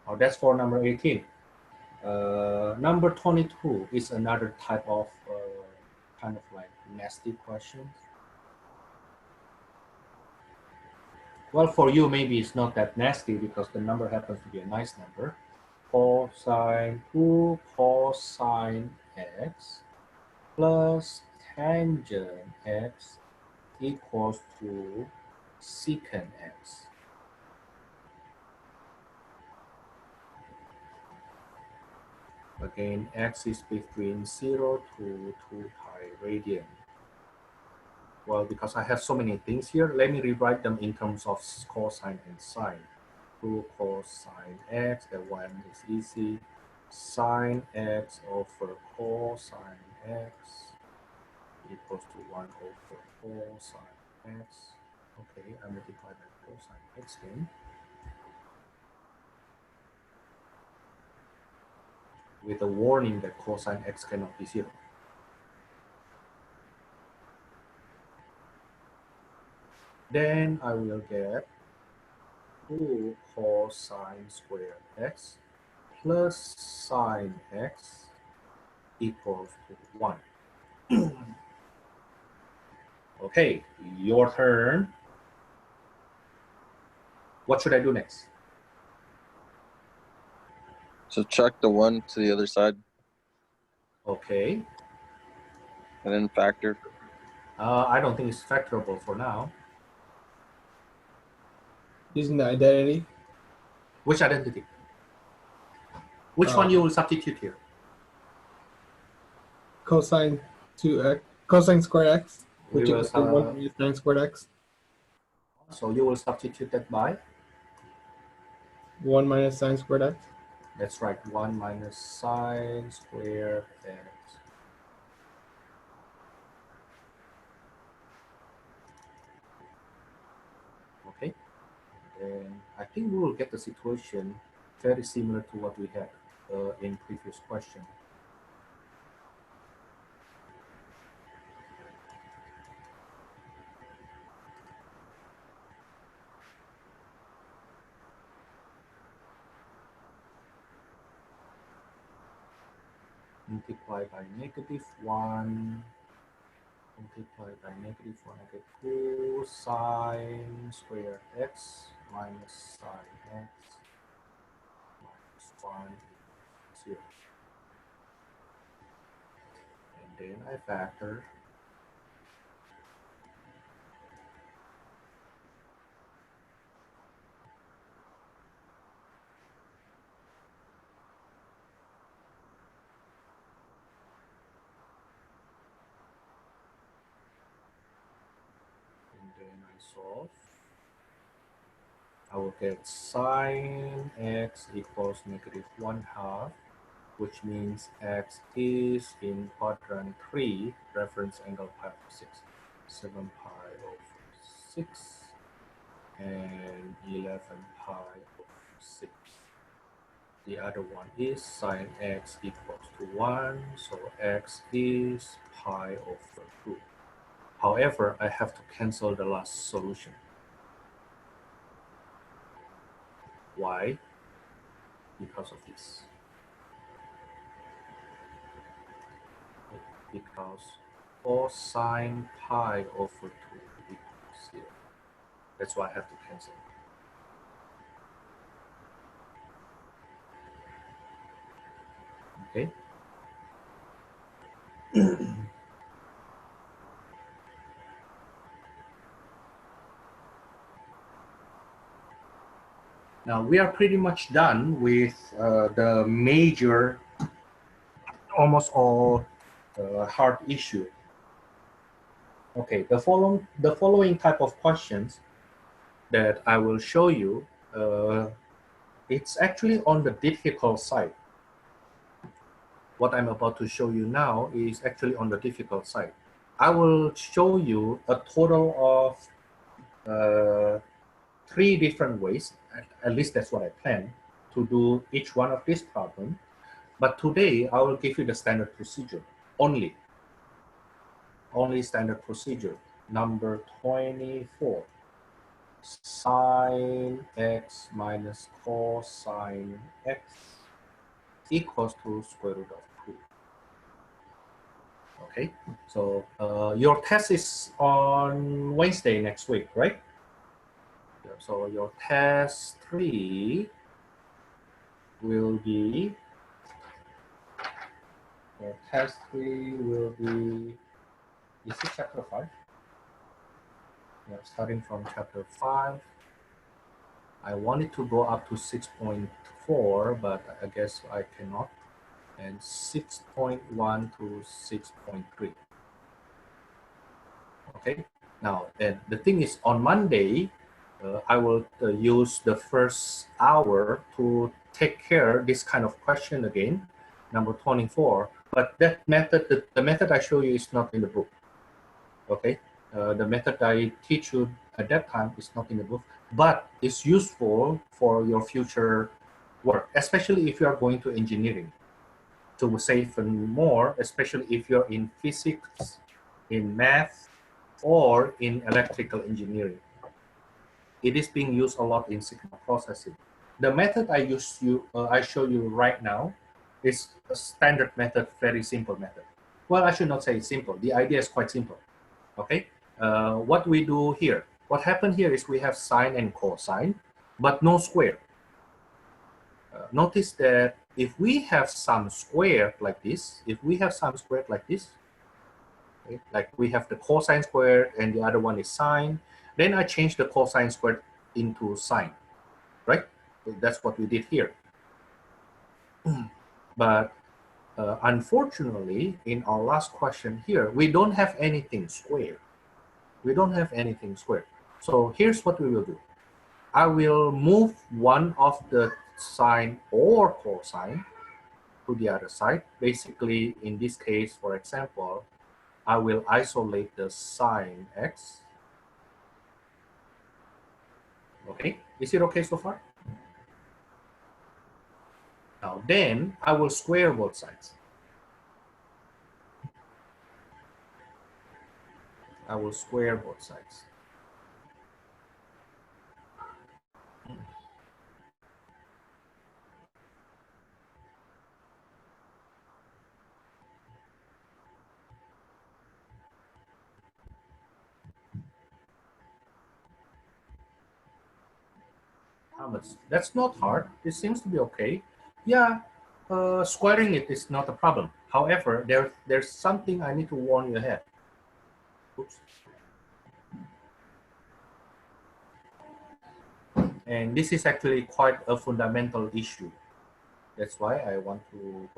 Oh, that's for number 18. Number 22 is another type of kind of like nasty questions. Well, for you, maybe it's not that nasty because the number happens to be a nice number. Cosine 2 cosine x plus tangent x equals to secant x. Again, x is between 0 to 2 pi radian. Well, because I have so many things here, let me rewrite them in terms of cosine and sine. 2 cosine x, that one is easy. Sine x over cosine x equals to 1 over cosine x. Okay, I multiply by cosine x then. with a warning that cosine x cannot be 0. Then I will get 2 cosine squared x plus sine x equals to 1. Okay, your turn. What should I do next? Subtract the 1 to the other side Okay. and then factor. I don't think it's factorable for now. Using the identity. Which identity? Which one you will substitute here? Cosine 2x, cosine squared x, which We will, equals to 1 minus sine squared x. so you will substitute that by? 1 minus sine squared x. That's right, 1 minus sine squared x. Okay, and I think we will get the situation very similar to what we had in previous question. Multiply by -1, multiply by -1, I get 2 sine squared x minus sine x minus 1, 0. And then I factor. And then I solve. I will get sine x equals -1/2, which means x is in quadrant 3, reference angle pi over 6, 7 pi over 6, and 11 pi over 6. The other one is sine x equals to 1, so x is pi over 2. However, I have to cancel the last solution. Why? Because of this. Because cosine pi over 2 equals 0. That's why I have to cancel. Okay. Now we are pretty much done with the major, almost all hard issue. Okay, the following type of questions that I will show you, it's actually on the difficult side. What I'm about to show you now is actually on the difficult side. I will show you a total of 3 different ways, at least that's what I plan, to do each one of these problems. But today, I will give you the standard procedure only. Only standard procedure. Number 24. Sine x minus cosine x equals to square root of 2. Okay, so your test is on Wednesday next week, right? So your test 3 will be, is it chapter 5? Yeah, starting from chapter 5. I wanted to go up to 6.4, but I guess I cannot. And 6.1 to 6.3. Okay, now and the thing is, on Monday, I will use the first hour to take care of this kind of question again, number 24. But that method, the method I show you is not in the book. Okay, the method I teach you at that time is not in the book, but it's useful for your future work, especially if you are going to engineering. to save more, especially if you're in physics, in math, or in electrical engineering. It is being used a lot in signal processing. The method I show you right now is a standard method, very simple method. Well, I should not say simple. The idea is quite simple. Okay. What we do here, what happened here is we have sine and cosine, but no square. Notice that if we have some squared like this, okay, like we have the cosine squared and the other one is sine, then I change the cosine squared into sine, right? That's what we did here. But unfortunately, in our last question here, we don't have anything squared. So here's what we will do. I will move one of the sine or cosine to the other side. Basically, in this case, for example, I will isolate the sine x. Okay, is it okay so far? Now then, I will square both sides. Thomas, that's not hard. It seems to be okay. Yeah, squaring it is not a problem. However, there's something I need to warn you ahead. Oops. And this is actually quite a fundamental issue. That's why I want to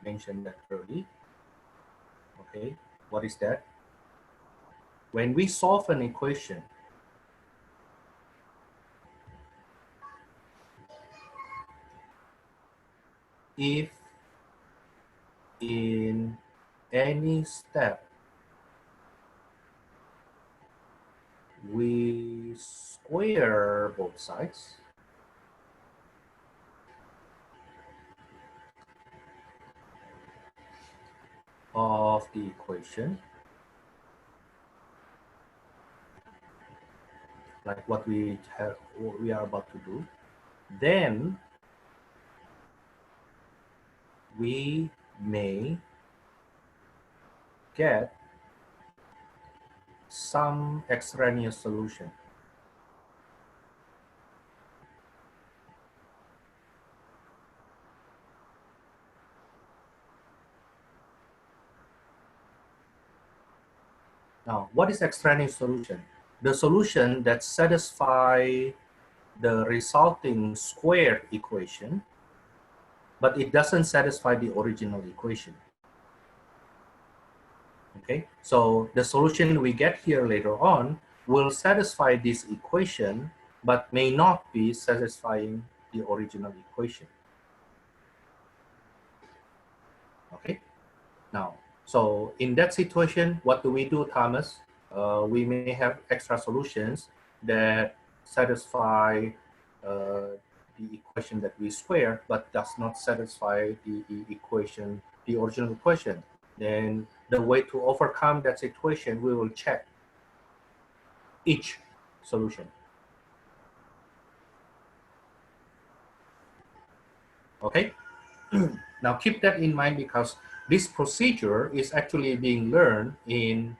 mention that early. Okay, what is that? When we solve an equation, if in any step we square both sides, of the equation, like what we are about to do, then we may get some extraneous solution. Now, what is extraneous solution? The solution that satisfies the resulting squared equation, but it doesn't satisfy the original equation. Okay, so the solution we get here later on will satisfy this equation, but may not be satisfying the original equation. Okay, now, so in that situation, what do we do, Thomas? We may have extra solutions that satisfy the equation that we square, but does not satisfy the equation, the original equation. Then the way to overcome that situation, we will check each solution. Okay, now keep that in mind because this procedure is actually being learned in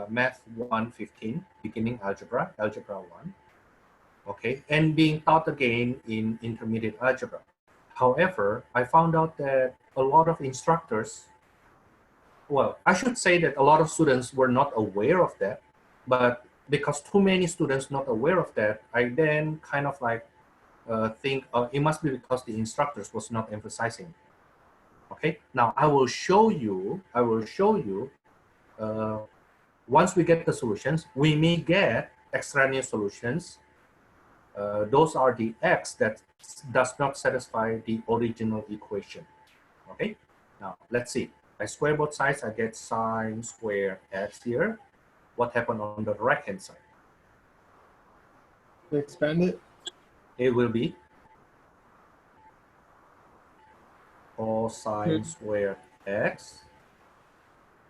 Math 115, beginning algebra 1, okay, and being taught again in intermediate algebra. However, I found out that a lot of instructors, well, I should say that a lot of students were not aware of that, but because too many students not aware of that, I then kind of like think it must be because the instructors was not emphasizing. Okay, now I will show you, once we get the solutions, we may get extraneous solutions. Those are the x that does not satisfy the original equation. Okay, now let's see. I square both sides, I get sine square x here. What happened on the right hand side? Expand it. It will be cosine squared x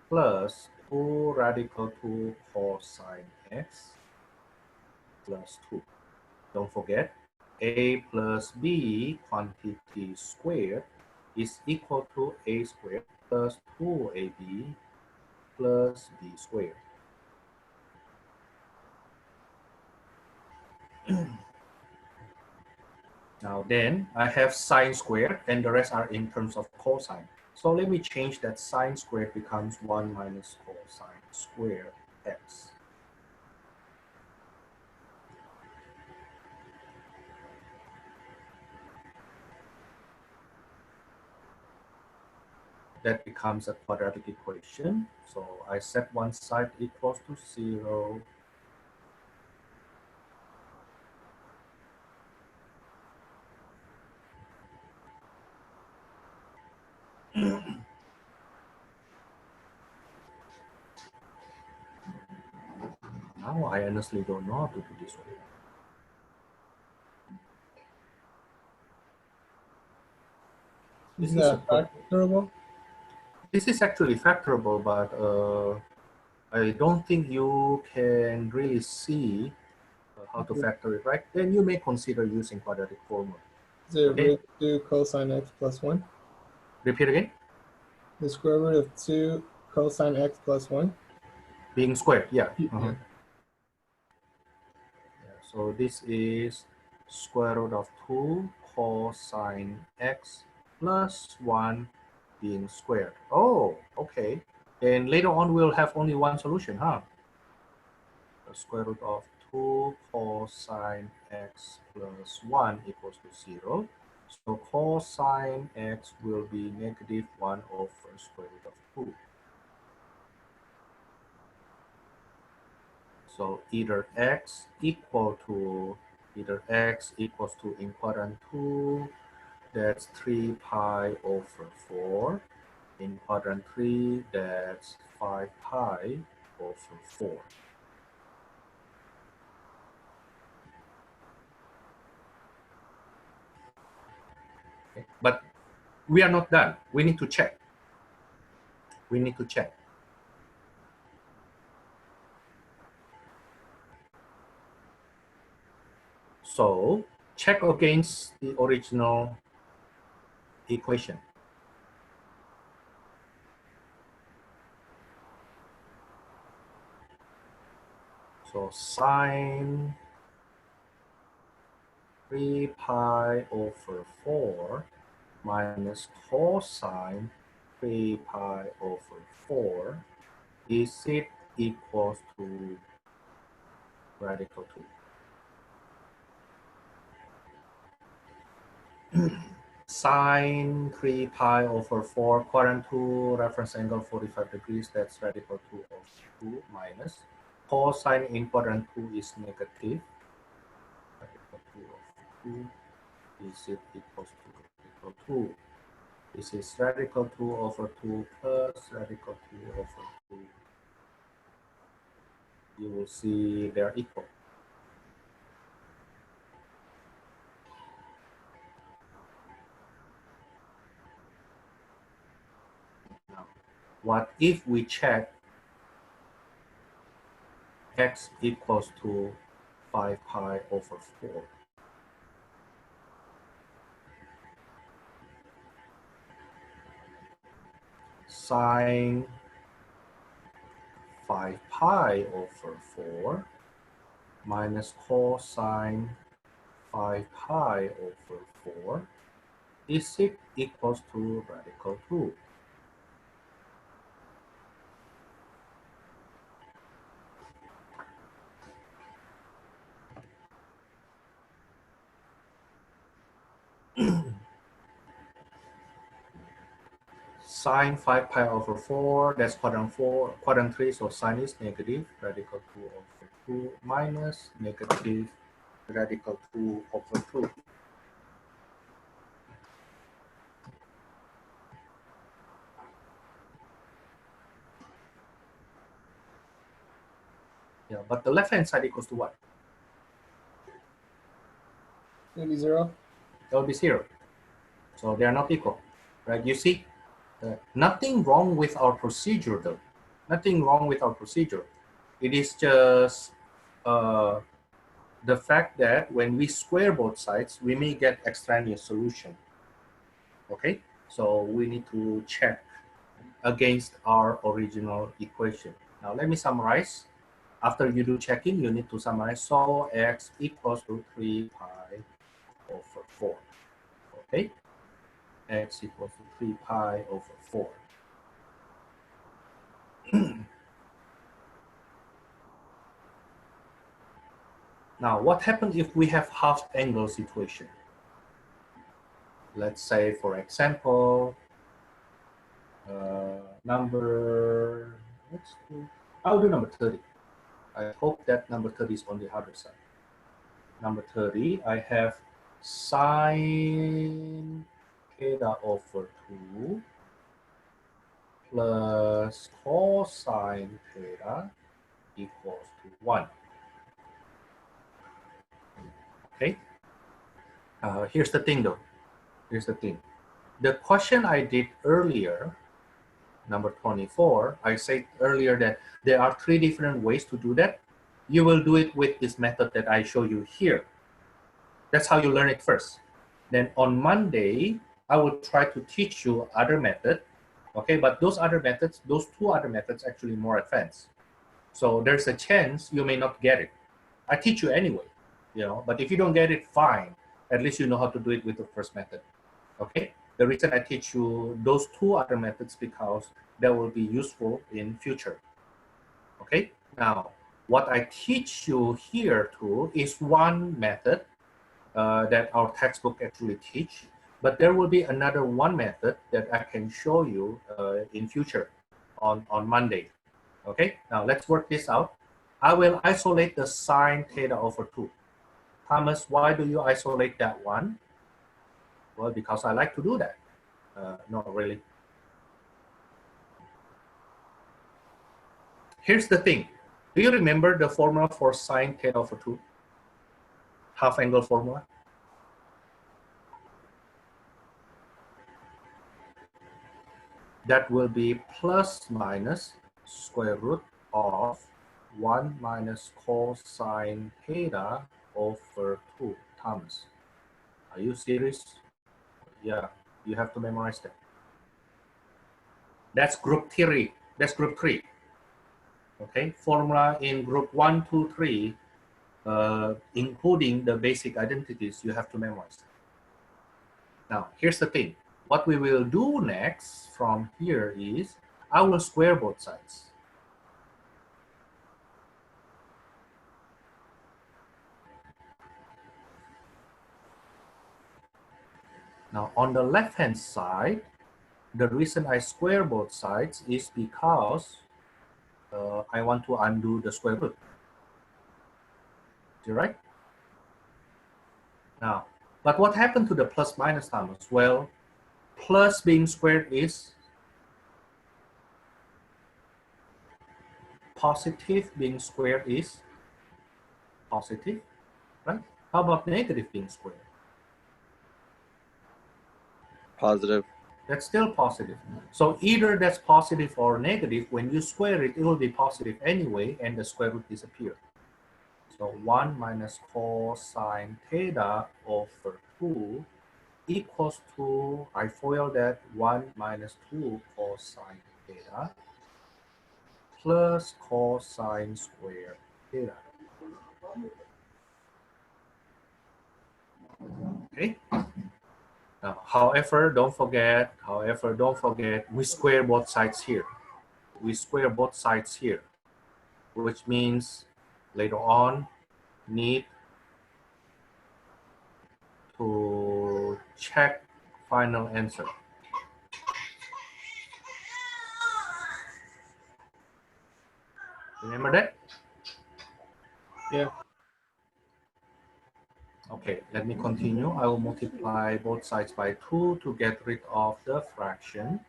plus 2 radical 2 cosine x plus 2. Don't forget, a plus b quantity squared is equal to a squared plus 2ab plus b squared. Now then, I have sine squared and the rest are in terms of cosine. So let me change that sine squared becomes 1 minus cosine squared x. That becomes a quadratic equation. So I set one side equals to 0. Now I honestly don't know how to do this one. Is that factorable? This is actually factorable, but I don't think you can really see how to factor it, right? Then you may consider using quadratic formula. Is it Okay. root 2 cosine x plus 1? Repeat again. The square root of 2 cosine x plus 1? Being squared, yeah. Yeah. So this is square root of 2 cosine x plus 1 being squared. Oh, okay. And later on, we'll have only one solution, huh? The square root of 2 cosine x plus 1 equals to 0. So cosine x will be negative 1 over square root of 2. So either x equals to in quadrant 2, that's 3 pi over 4. In quadrant 3, that's 5 pi over 4. Okay. But we are not done. We need to check. So check against the original equation. So sine 3 pi over 4 minus cosine 3 pi over 4, is it equals to radical 2? Sine 3 pi over 4, quadrant 2, reference angle 45 degrees, that's radical 2 of 2 minus. Cosine in quadrant 2 is negative. Radical 2 of 2, is it equals to radical 2? This is radical 2 over 2 plus radical 2 over 2. You will see they're equal. Now, what if we check x equals to 5 pi over 4? Sine 5 pi over 4 minus cosine 5 pi over 4, is it equals to radical 2? Sine 5 pi over 4, that's quadrant 3, so sine is negative, radical 2 over 2 minus negative radical 2 over 2. Yeah, but the left-hand side equals to what? Maybe 0? That will be 0. So they are not equal. right? You see, nothing wrong with our procedure though. Nothing wrong with our procedure. It is just the fact that when we square both sides, we may get extraneous solution. Okay, so we need to check against our original equation. Now let me summarize. After you do checking, you need to summarize. So x equals to 3 pi over 4. Okay, x equals to 3 pi over 4. Now, what happens if we have half angle situation? Let's say, for example, I'll do number 30. I hope that number 30 is on the other side. Number 30, I have sine theta over 2 plus cosine theta equals to 1. Okay. Here's the thing though. Here's the thing. The question I did earlier, number 24, I said earlier that there are 3 different ways to do that. You will do it with this method that I show you here. That's how you learn it first. Then on Monday, I will try to teach you other method. Okay, but those other methods, those 2 other methods actually more advanced. So there's a chance you may not get it. I teach you anyway, you know, but if you don't get it, fine. At least you know how to do it with the first method. Okay, the reason I teach you those 2 other methods because that will be useful in future. Okay, now what I teach you here too is one method that our textbook actually teach, but there will be another one method that I can show you in future on Monday. Okay, now let's work this out. I will isolate the sine theta over 2. Thomas, why do you isolate that one? Well, because I like to do that. Not really. Here's the thing. Do you remember the formula for sine theta over 2? Half angle formula? That will be plus minus square root of 1 minus cosine theta over 2 Thomas. Are you serious? Yeah, you have to memorize that. That's group 3. That's group 3. Okay, formula in group 1, 2, 3, including the basic identities, you have to memorize. Now, here's the thing. What we will do next from here is I will square both sides. Now, on the left-hand side, the reason I square both sides is because I want to undo the square root. Is it right? Now, but what happened to the plus minus, Thomas? Well, plus being squared is positive, being squared is positive, right? How about negative being squared? Positive. That's still positive. So either that's positive or negative. When you square it, it will be positive anyway, and the square root disappears. So 1 minus cosine theta over 2 equals to, I FOIL that, 1 minus 2 cosine theta plus cosine squared theta. Okay. Now, however, don't forget, we square both sides here. We square both sides here, which means later on need to check final answer. Remember that? Yeah. Okay, let me continue. I will multiply both sides by 2 to get rid of the fraction,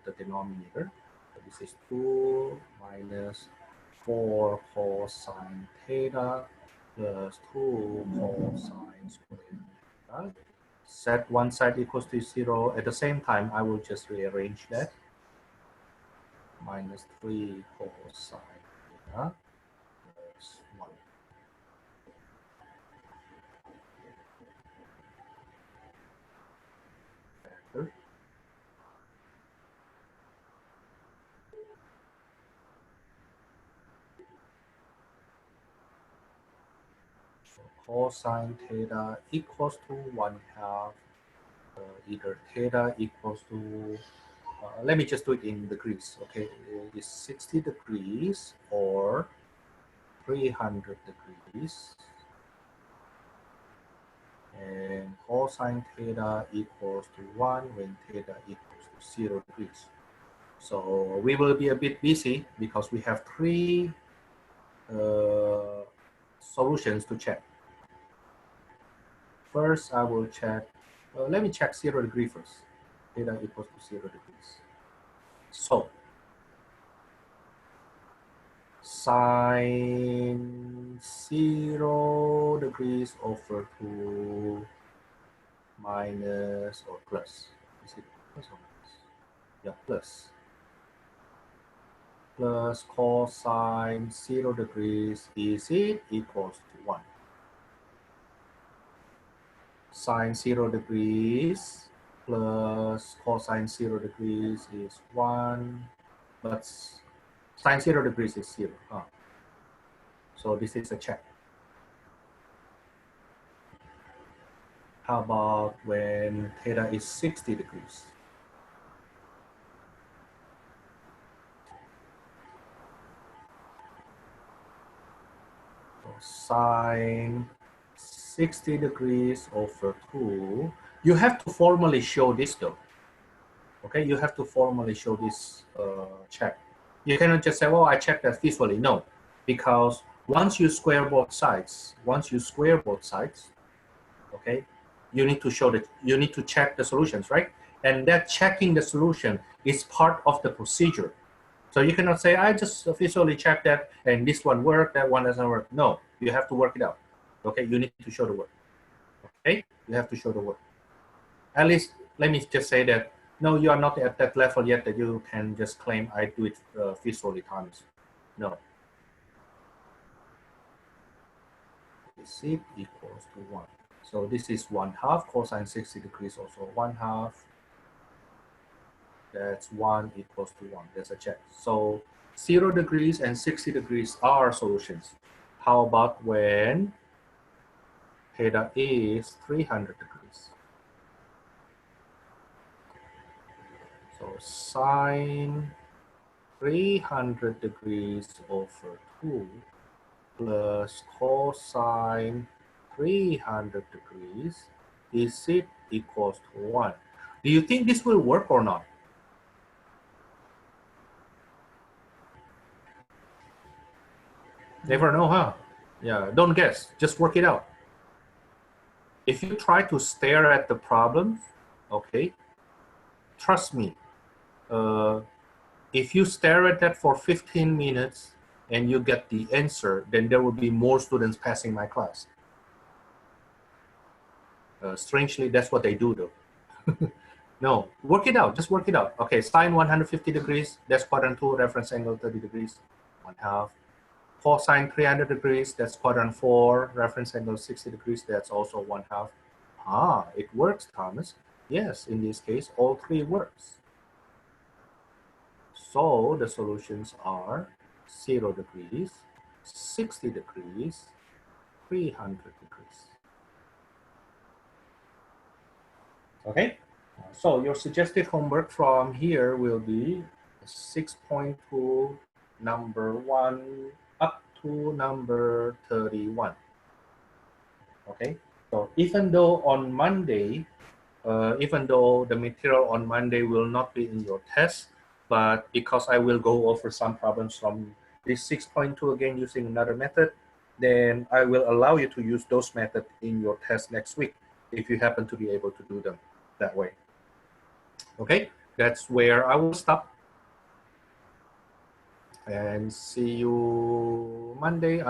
the denominator. So this is 2 minus 4 cosine theta plus 2 cosine squared theta. set one side equals to 0. At the same time, I will just rearrange that. Minus 3 cosine theta plus 1. Better. So cosine theta equals to 1/2. Either theta equals to, let me just do it in degrees, okay? It's 60 degrees or 300 degrees. And cosine theta equals to 1 when theta equals to 0 degrees. So we will be a bit busy because we have 3 solutions to check. First, I will check, let me check 0 degree first. Theta equals to 0 degrees. So sine 0 degrees over 2 minus or plus. Is it plus or minus? Yeah, plus. Plus cosine 0 degrees, is it equals to 1? Sine 0 degrees plus cosine 0 degrees is 1, but sine 0 degrees is 0. So this is a check. How about when theta is 60 degrees? So sine 60 degrees over 2. You have to formally show this though. Okay, you have to formally show this check. You cannot just say, "Oh, I checked that visually." No, because once you square both sides, okay, you need to show that you need to check the solutions, right? And that checking the solution is part of the procedure. So you cannot say, "I just visually checked that, and this one worked, that one doesn't work." No, you have to work it out. Okay, you need to show the work. Okay, you have to show the work. At least, let me just say that, no, you are not at that level yet that you can just claim I do it visually times. No. Is it equals to 1? So this is 1/2 cosine 60 degrees, also 1/2. That's 1 equals to 1. There's a check. So 0 degrees and 60 degrees are solutions. How about when theta is 300 degrees? So sine 300 degrees over 2 plus cosine 300 degrees, is it equals to 1? Do you think this will work or not? Never know, huh? Yeah, don't guess, just work it out. If you try to stare at the problem, okay, trust me, if you stare at that for 15 minutes and you get the answer, then there will be more students passing my class. Strangely, that's what they do though. No, work it out, just work it out. Okay, sine 150 degrees, that's quadrant 2, reference angle 30 degrees, 1/2. Cosine 300 degrees, that's quadrant 4, reference angle 60 degrees, that's also 1/2. Ah, it works, Thomas. Yes, in this case, all 3 works. So the solutions are 0 degrees, 60 degrees, 300 degrees. Okay, so your suggested homework from here will be 6.2, number 1 up to number 31. Okay, so even though on Monday, even though the material on Monday will not be in your test, but because I will go over some problems from this 6.2 again using another method, then I will allow you to use those methods in your test next week if you happen to be able to do them that way. Okay, that's where I will stop. And see you Monday.